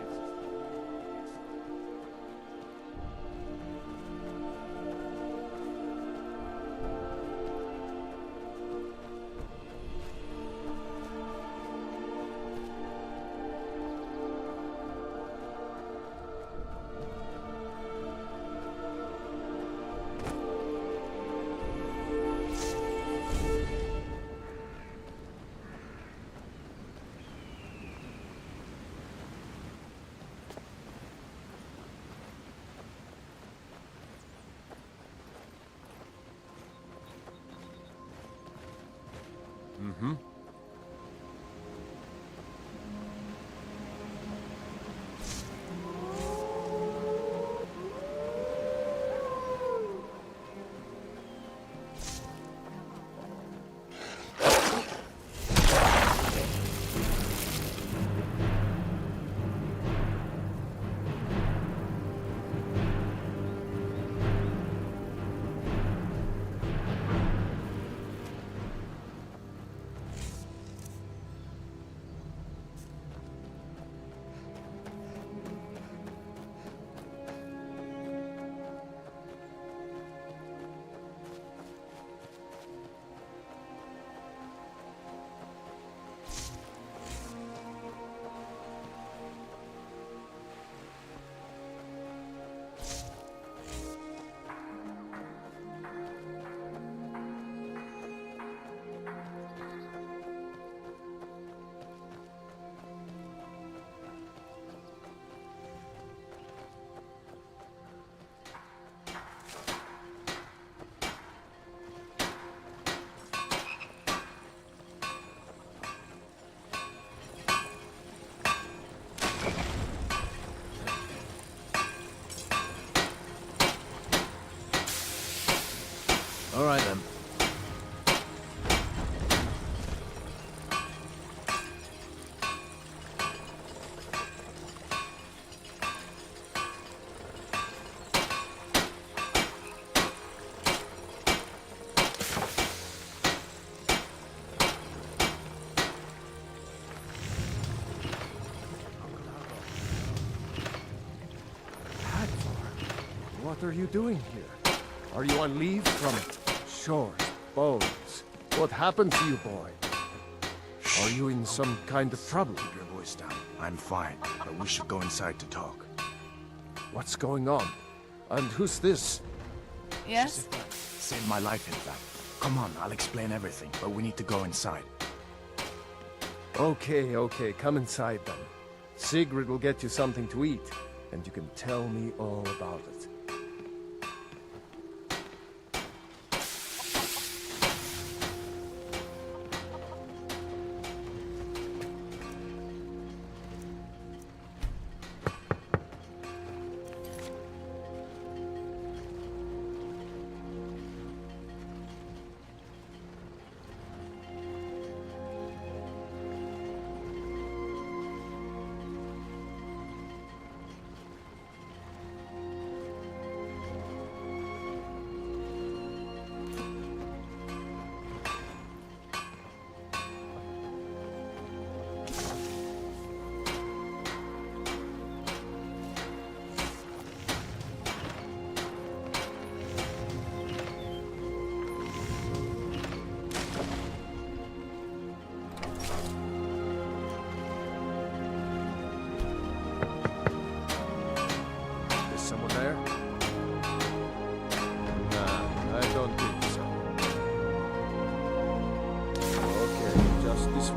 S: Mm-hmm.
X: All right, then.
S: What are you doing here? Are you on leave from shores, boats? What happened to you, boy? Are you in some kind of trouble?
X: Keep your voice down. I'm fine, but we should go inside to talk.
S: What's going on? And who's this?
F: Yes?
X: Saved my life, in fact. Come on, I'll explain everything, but we need to go inside.
S: Okay, okay, come inside then. Sigrid will get you something to eat, and you can tell me all about it.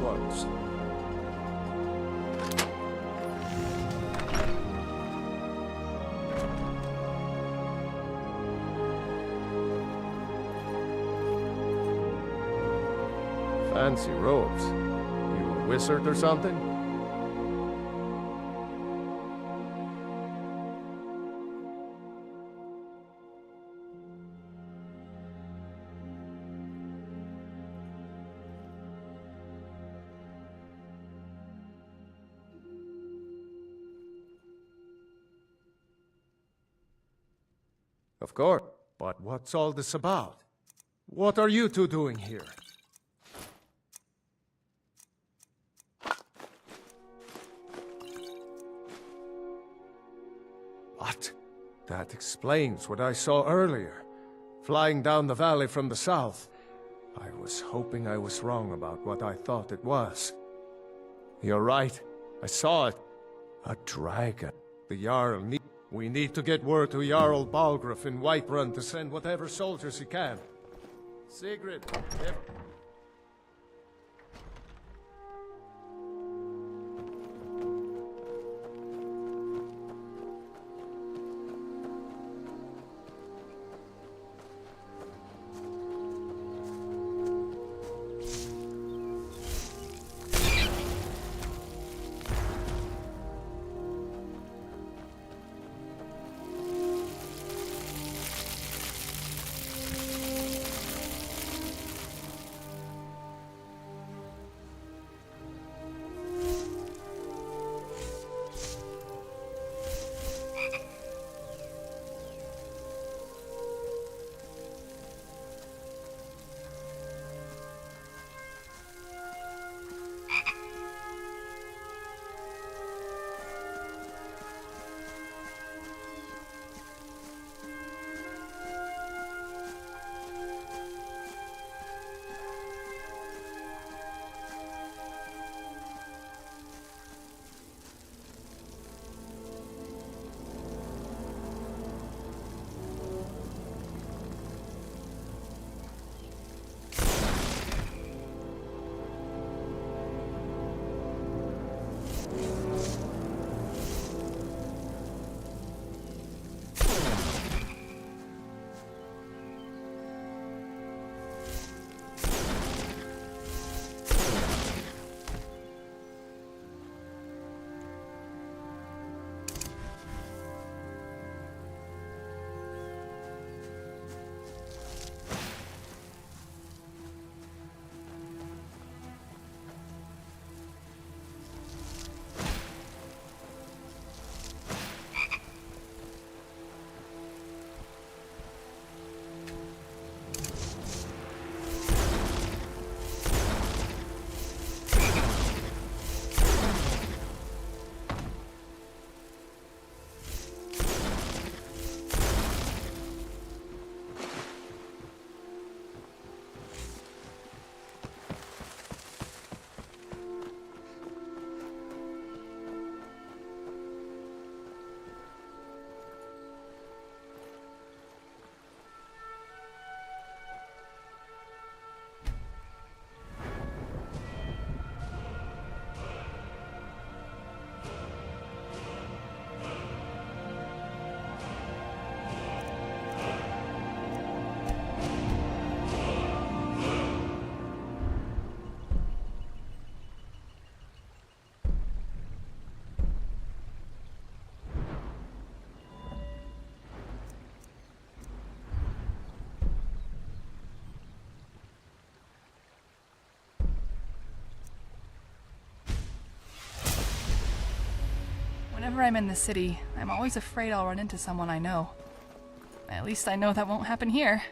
S: Once. Fancy robes. You a wizard or something? Of course. But what's all this about? What are you two doing here? What? That explains what I saw earlier. Flying down the valley from the south. I was hoping I was wrong about what I thought it was. You're right. I saw it. A dragon. The Jarl need... We need to get word to Jarl Balgruuf in Whiterun to send whatever soldiers he can. Sigrid,
F: Whenever I'm in the city, I'm always afraid I'll run into someone I know. At least I know that won't happen here.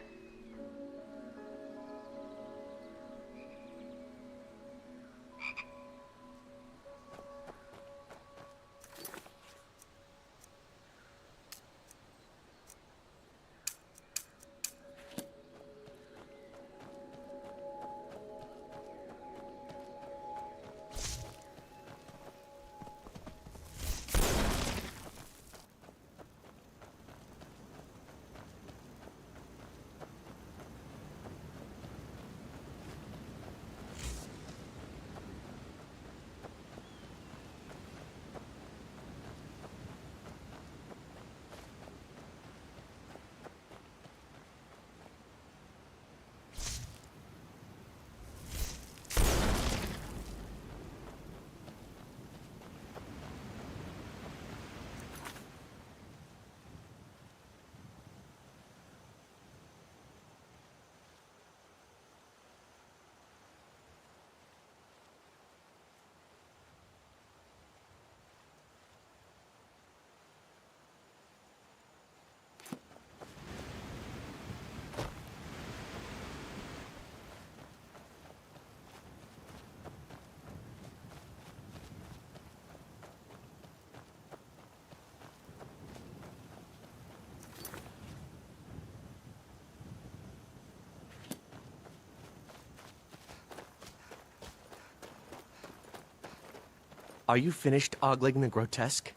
G: Are you finished ogling the grotesque?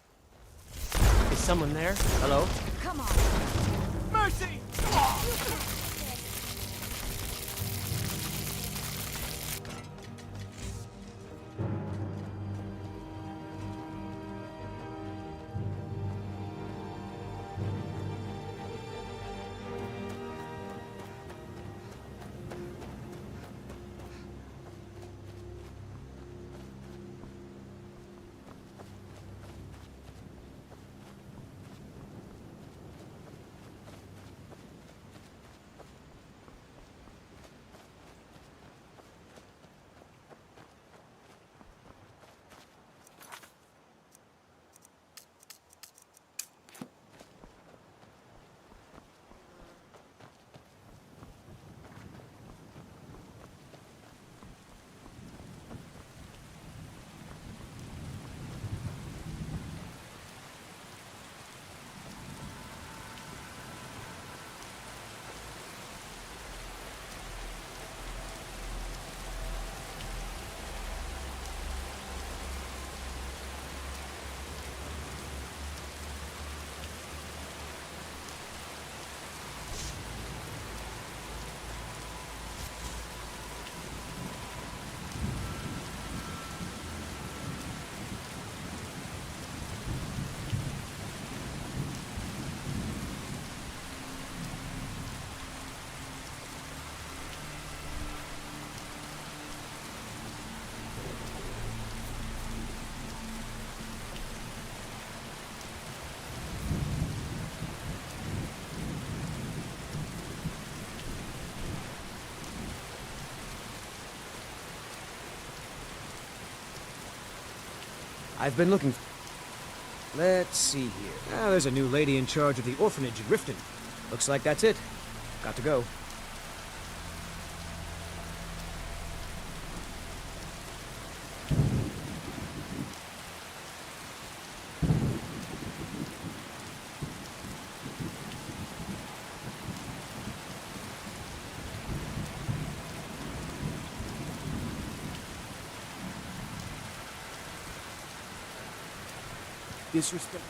G: Is someone there? Hello?
U: Come on.
G: Mercy!
H: I've been looking... Let's see here. Ah, there's a new lady in charge of the orphanage in Riften. Looks like that's it. Got to go.
A: Disrespect.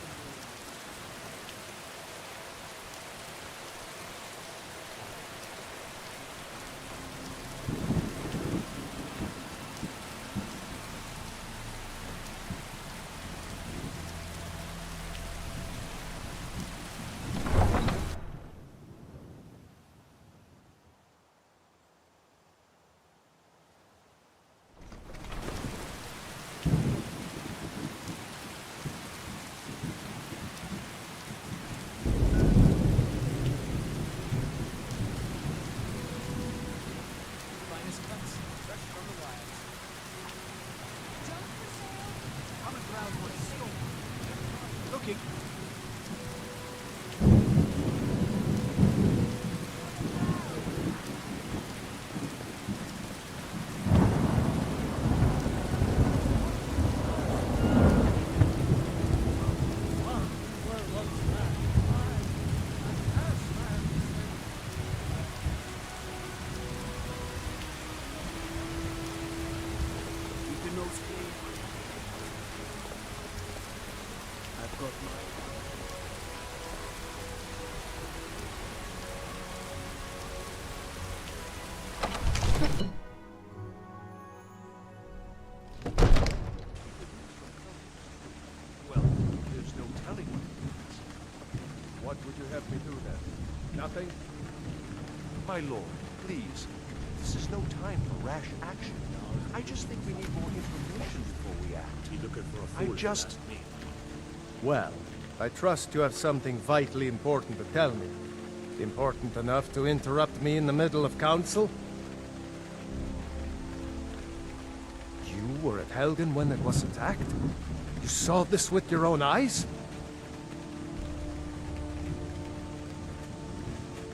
H: Looking.
A: Keep your nose clean. I've got mine.
S: Well, there's no telling what it means. What would you have me do then? Nothing?
I: My lord, please. This is no time for rash action. I just think we need more information before we act.
W: You're looking for a
I: I
W: fool.
I: just...
S: Well, I trust you have something vitally important to tell me. Important enough to interrupt me in the middle of council? You were at Helgen when it was attacked? You saw this with your own eyes?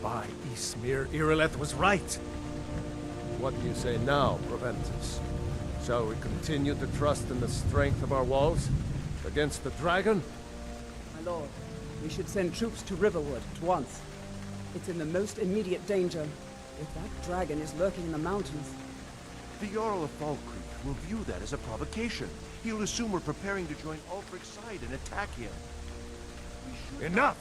S: By Ismir, Irileth was right. What do you say now, Proventus? Shall we continue to trust in the strength of our walls? Against the dragon?
L: My lord, we should send troops to Riverwood at once. It's in the most immediate danger. If that dragon is lurking in the mountains...
I: The Jarl of Falkreath will view that as a provocation. He'll assume we're preparing to join Ulfric's side and attack him.
S: Enough!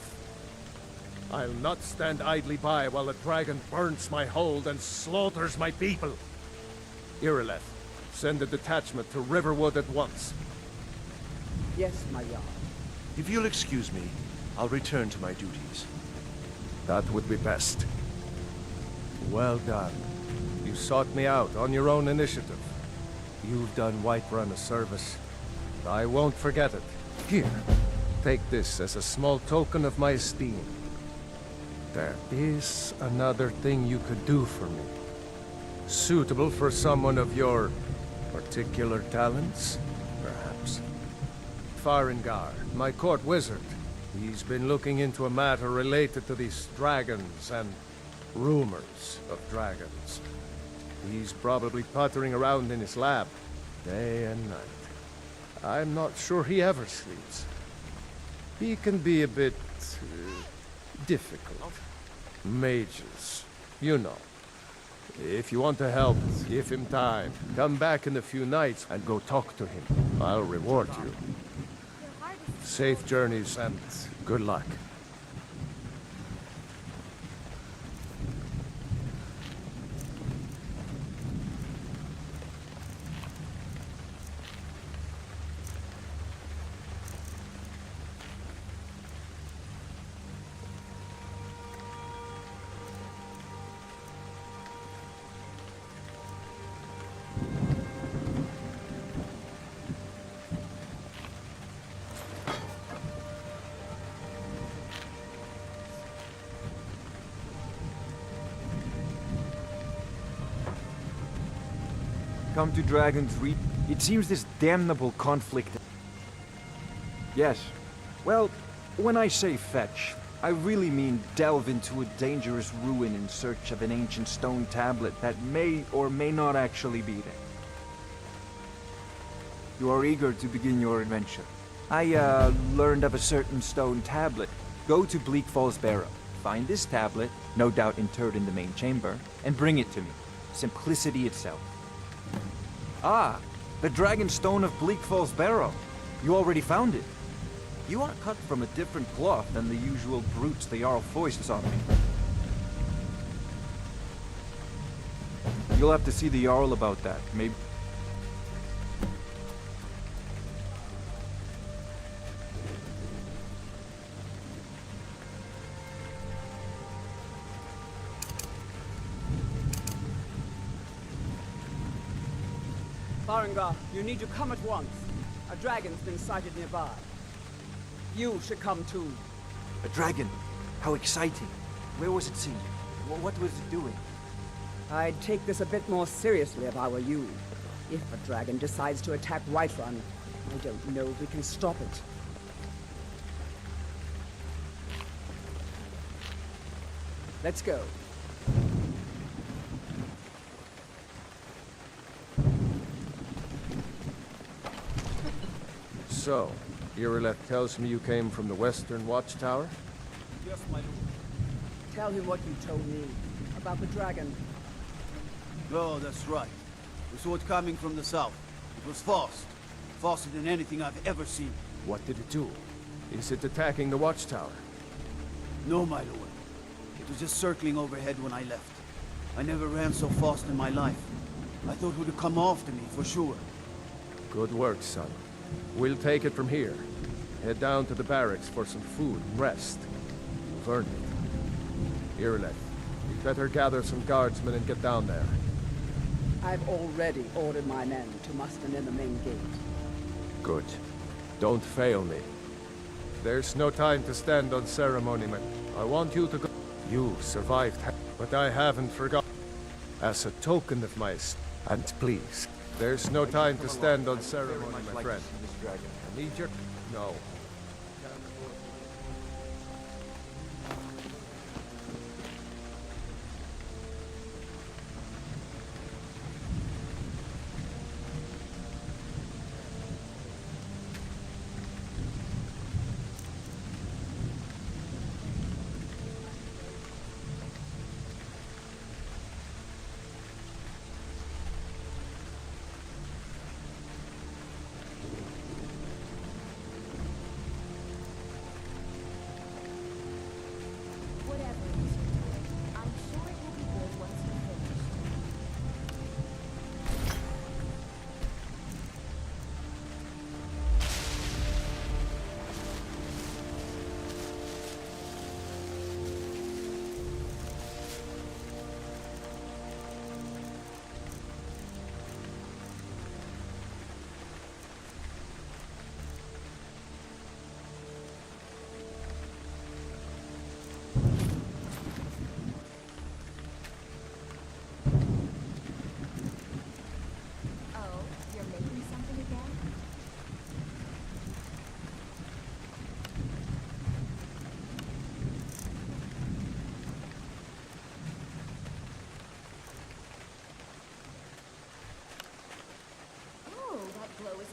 S: I'll not stand idly by while the dragon burns my hold and slaughters my people. Irileth, send a detachment to Riverwood at once.
L: Yes, my Jarl.
I: If you'll excuse me, I'll return to my duties.
S: That would be best. Well done. You sought me out on your own initiative. You've done Whiterun a service. I won't forget it. Here, take this as a small token of my esteem. There is another thing you could do for me. Suitable for someone of your particular talents, perhaps. Farengar, my court wizard. He's been looking into a matter related to these dragons and rumors of dragons. He's probably puttering around in his lab, day and night. I'm not sure he ever sleeps. He can be a bit difficult. Mages, you know. If you want to help, give him time. Come back in a few nights and go talk to him. I'll reward you. Safe journeys and good luck.
T: Come to Dragon's Reach. It seems this damnable conflict... Yes. Well, when I say fetch, I really mean delve into a dangerous ruin in search of an ancient stone tablet that may or may not actually be there. You are eager to begin your adventure. I, learned of a certain stone tablet. Go to Bleak Falls Barrow. Find this tablet, no doubt interred in the main chamber, and bring it to me. Simplicity itself. Ah, the Dragon Stone of Bleak Falls Barrow. You already found it. You are cut from a different cloth than the usual brutes the Jarl foists on me. You'll have to see the Jarl about that, maybe.
L: Farengar, you need to come at once. A dragon's been sighted nearby. You should come too.
T: A dragon? How exciting. Where was it seen? What was it doing?
L: I'd take this a bit more seriously if I were you. If a dragon decides to attack Whiterun, I don't know if we can stop it. Let's go.
S: So, Irileth tells me you came from the Western Watchtower?
L: Yes, my lord. Tell him what you told me about the dragon.
A: Oh, that's right. We saw it coming from the south. It was fast. Faster than anything I've ever seen.
S: What did it do? Is it attacking the Watchtower?
A: No, my lord. It was just circling overhead when I left. I never ran so fast in my life. I thought it would come after me, for sure.
S: Good work, son. We'll take it from here. Head down to the barracks for some food and rest. You've earned it. Irileth, you better gather some guardsmen and get down there.
L: I've already ordered my men to muster in the main gate.
S: Good. Don't fail me. There's no time to stand on ceremony, man. I want you to go. You survived, but I haven't forgotten. As a token of my... And please, there's no time to stand on ceremony, my friend. I need your... No.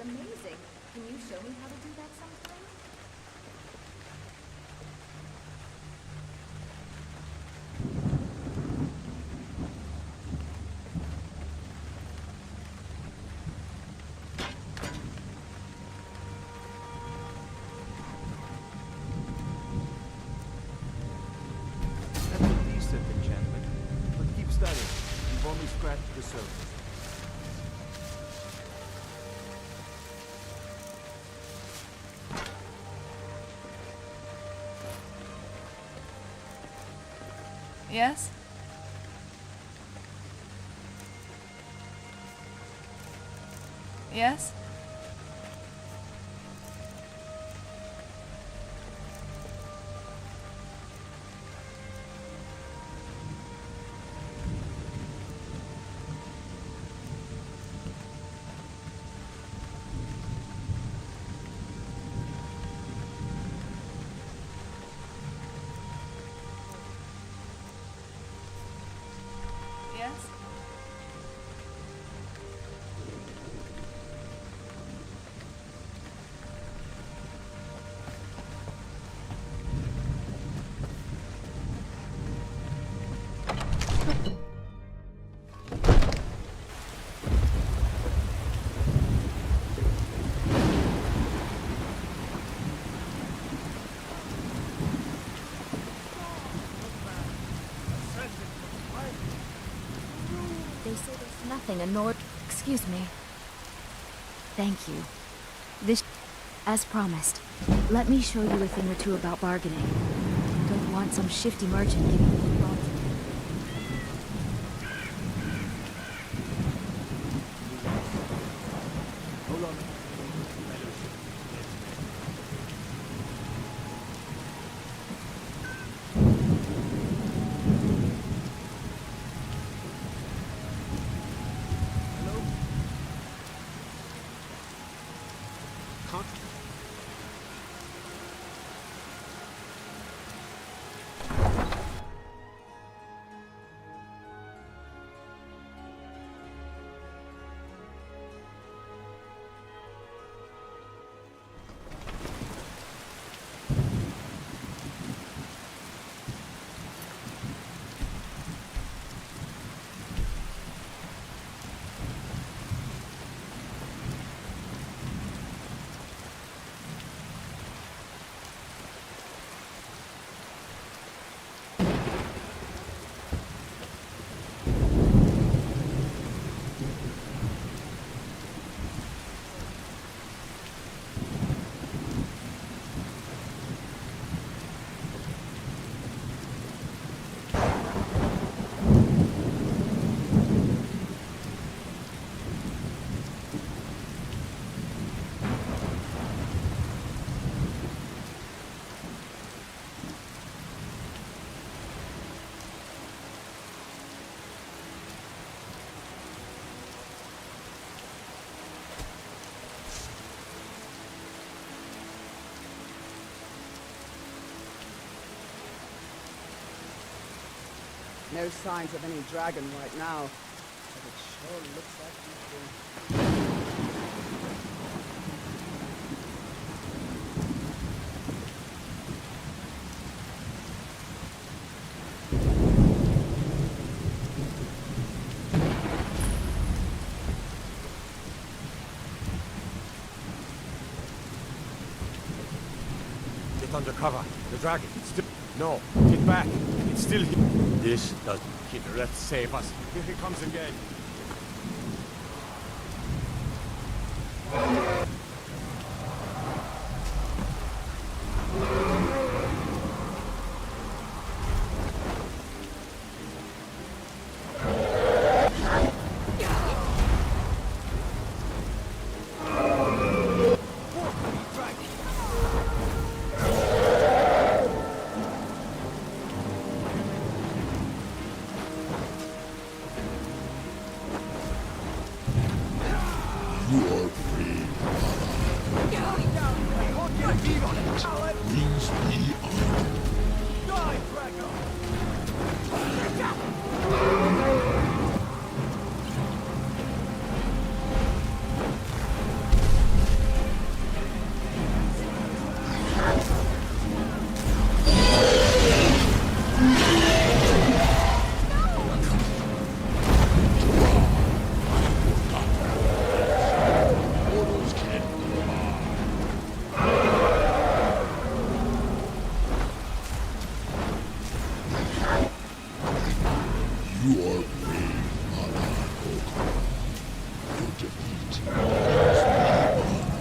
K: amazing. Can you show me how to do that sometime?
I: That's a decent enchantment, but keep studying. You've only scratched the surface.
F: Yes? Yes? Yes?
K: They say there's nothing annoyed. Excuse me. Thank you. This, as promised. Let me show you a thing or two about bargaining. Don't want some shifty merchant giving me the wrong.
A: Hold on.
L: No signs of any dragon right now, but it sure looks like he's been...
X: Get under cover. The dragon. Still. No. Get back. It's still here. This does. Kid, let's save us. Here he comes again.
E: You are free. You are brave, Malakoko. Your defeat is my honor.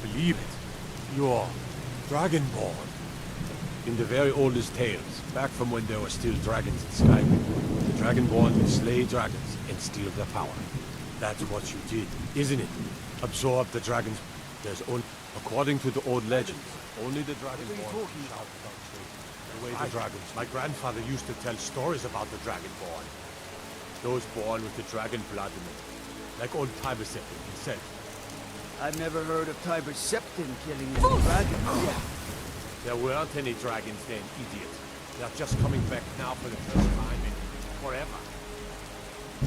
I: Believe it. You're Dragonborn. In the very oldest tales, back from when there were still dragons in Skyrim, the Dragonborn would slay dragons and steal their power. That's what you did, isn't it? Absorb the dragons. There's only, according to the old legends, only the Dragonborn can shout without shame. The way the dragons. My grandfather used to tell stories about the Dragonborn. Those born with the dragon blood in them, like old Tiber himself.
A: I've never heard of Tiber Septim killing any dragons.
I: There weren't any dragons then, idiot. They're just coming back now for the first time in forever.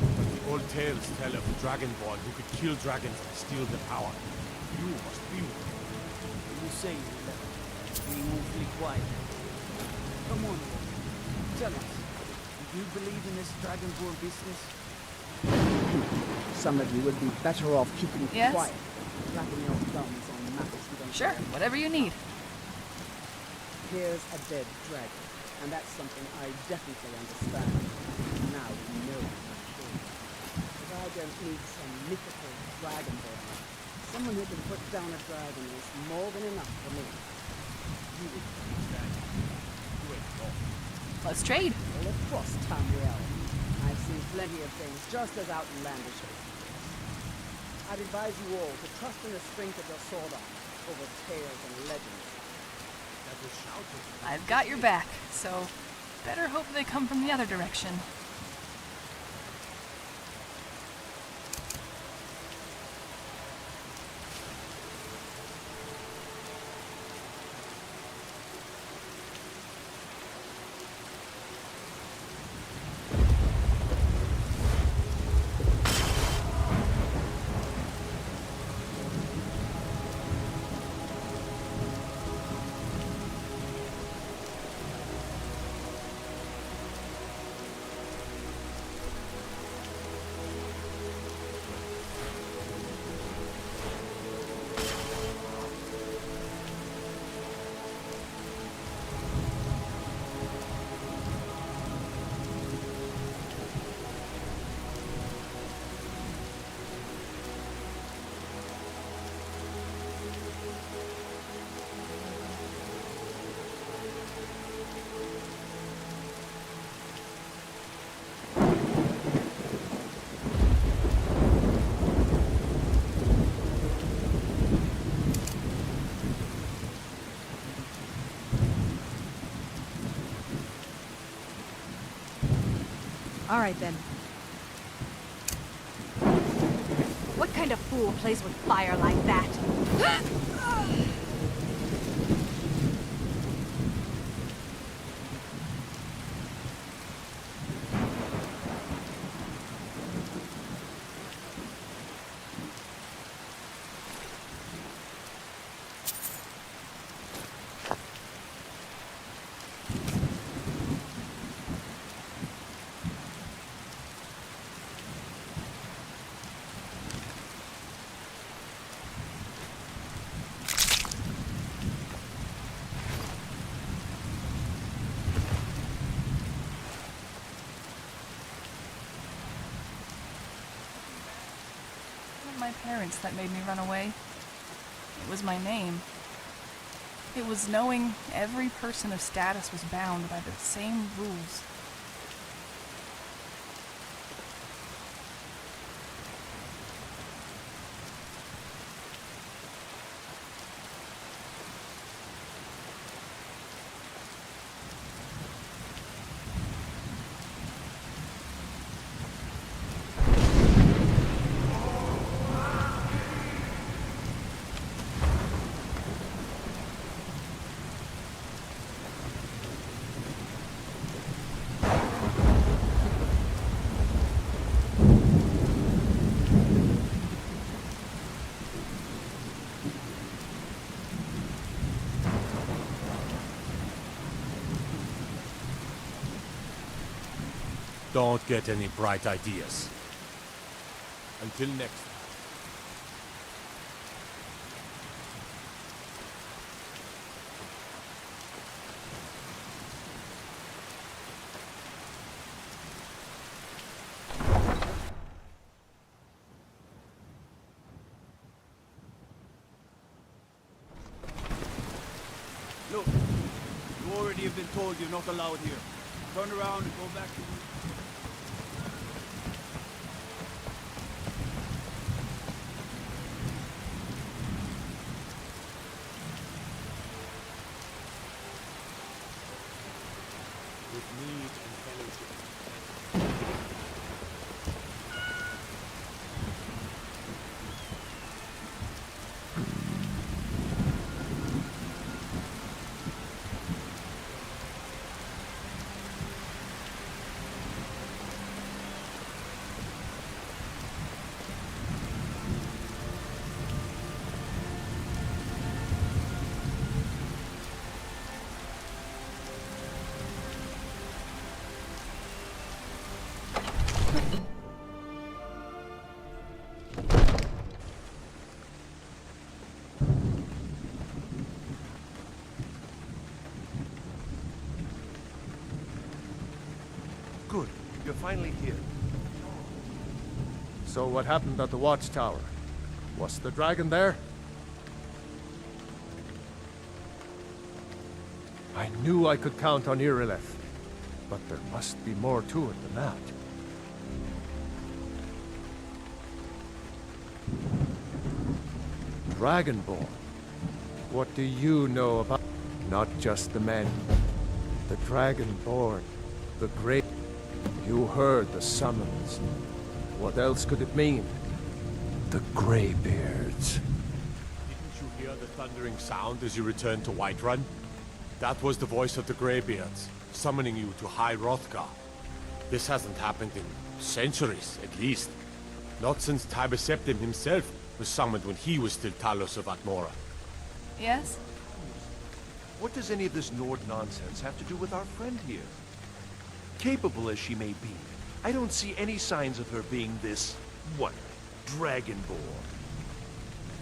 I: But the old tales tell of a Dragonborn who could kill dragons and steal their power. You must be one.
A: When you say that, being awfully quiet. Come on, tell us. Do you believe in this Dragonborn business?
L: Some of you would be better off keeping
F: Yes?
L: quiet, flapping your thumbs on matters you don't
F: Sure,
L: care about.
F: whatever you need.
L: Here's a dead dragon, and that's something I definitely understand. Now we know for sure. But I don't need some mythical dragonborn. Someone who can put down a dragon is more than enough for me. You would understand. You ain't wrong.
F: Let's trade.
L: All across Tamriel, I've seen plenty of things just as outlandish as this. I'd advise you all to trust in the strength of your sword arm over tales and legends.
F: I've got your back, so better hope they come from the other direction.
C: All right, then. What kind of fool plays with fire like that?
F: My parents that made me run away. It was my name. It was knowing every person of status was bound by the same rules.
I: Don't get any bright ideas. Until next time.
A: Look, you already have been told you're not allowed here. Turn around and go back to...
I: With need and fellowship.
S: Good. You're finally here. So what happened at the watchtower? Was the dragon there? I knew I could count on Irileth, but there must be more to it than that. Dragonborn. What do you know about... Not just the men. The Dragonborn. The great... You heard the summons. What else could it mean? The Greybeards.
I: Didn't you hear the thundering sound as you returned to Whiterun? That was the voice of the Greybeards, summoning you to High Hrothgar. This hasn't happened in centuries, at least. Not since Tiber Septim himself was summoned when he was still Talos of Atmora.
F: Yes?
N: What does any of this Nord nonsense have to do with our friend here? Capable as she may be, I don't see any signs of her being this, what, Dragonborn.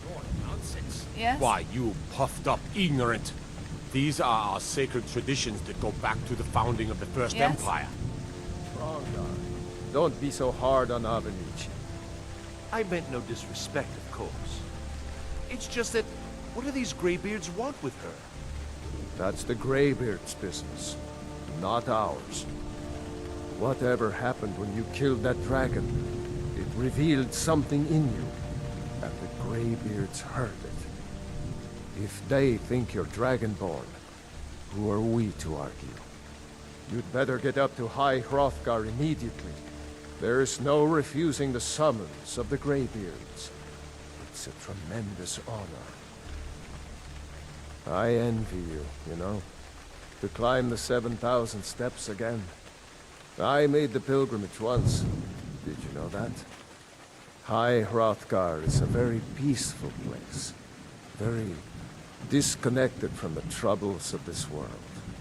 I: Nord nonsense?
F: Yes?
I: Why, you puffed up ignorant. These are our sacred traditions that go back to the founding of the First
F: Yes?
I: Empire.
S: Don't be so hard on Avenici.
N: I meant no disrespect, of course. It's just that, what do these Greybeards want with her?
S: That's the Greybeards' business, not ours. Whatever happened when you killed that dragon, it revealed something in you, and the Greybeards heard it. If they think you're Dragonborn, who are we to argue? You'd better get up to High Hrothgar immediately. There's no refusing the summons of the Greybeards. It's a tremendous honor. I envy you, you know, to climb the 7,000 steps again. I made the pilgrimage once. Did you know that? High Hrothgar is a very peaceful place. Very disconnected from the troubles of this world.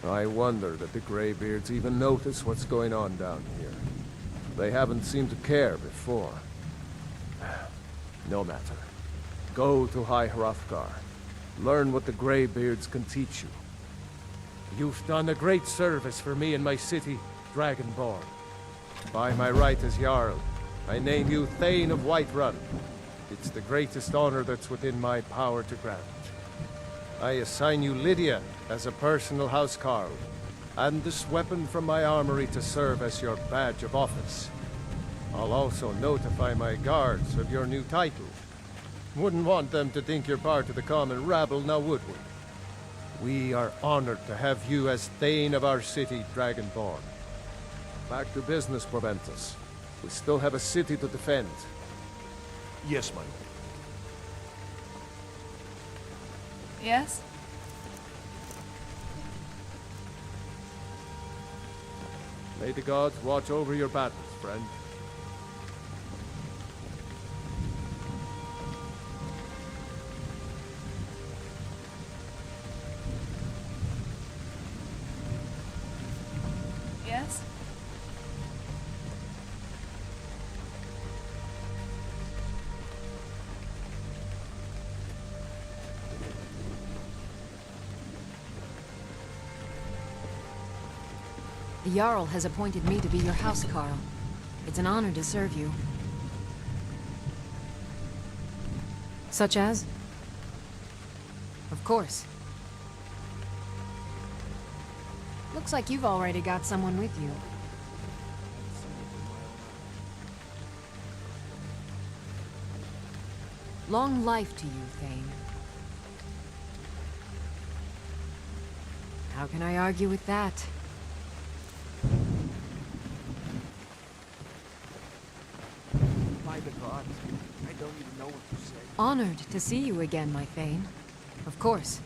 S: I wonder that the Greybeards even notice what's going on down here. They haven't seemed to care before. No matter. Go to High Hrothgar. Learn what the Greybeards can teach you. You've done a great service for me and my city, Dragonborn. By my right as Jarl, I name you Thane of Whiterun. It's the greatest honor that's within my power to grant. I assign you Lydia as a personal housecarl, and this weapon from my armory to serve as your badge of office. I'll also notify my guards of your new title. Wouldn't want them to think you're part of the common rabble, now would we? We are honored to have you as Thane of our city, Dragonborn. Back to business, Proventus. We still have a city to defend.
N: Yes, my lord.
F: Yes?
S: May the gods watch over your battles, friend.
F: Yes?
V: The Jarl has appointed me to be your housecarl. It's an honor to serve you. Such as? Of course. Looks like you've already got someone with you. Long life to you, Thane. How can I argue with that?
L: By the gods, I don't even know what to say.
V: Honored to see you again, my Thane. Of course.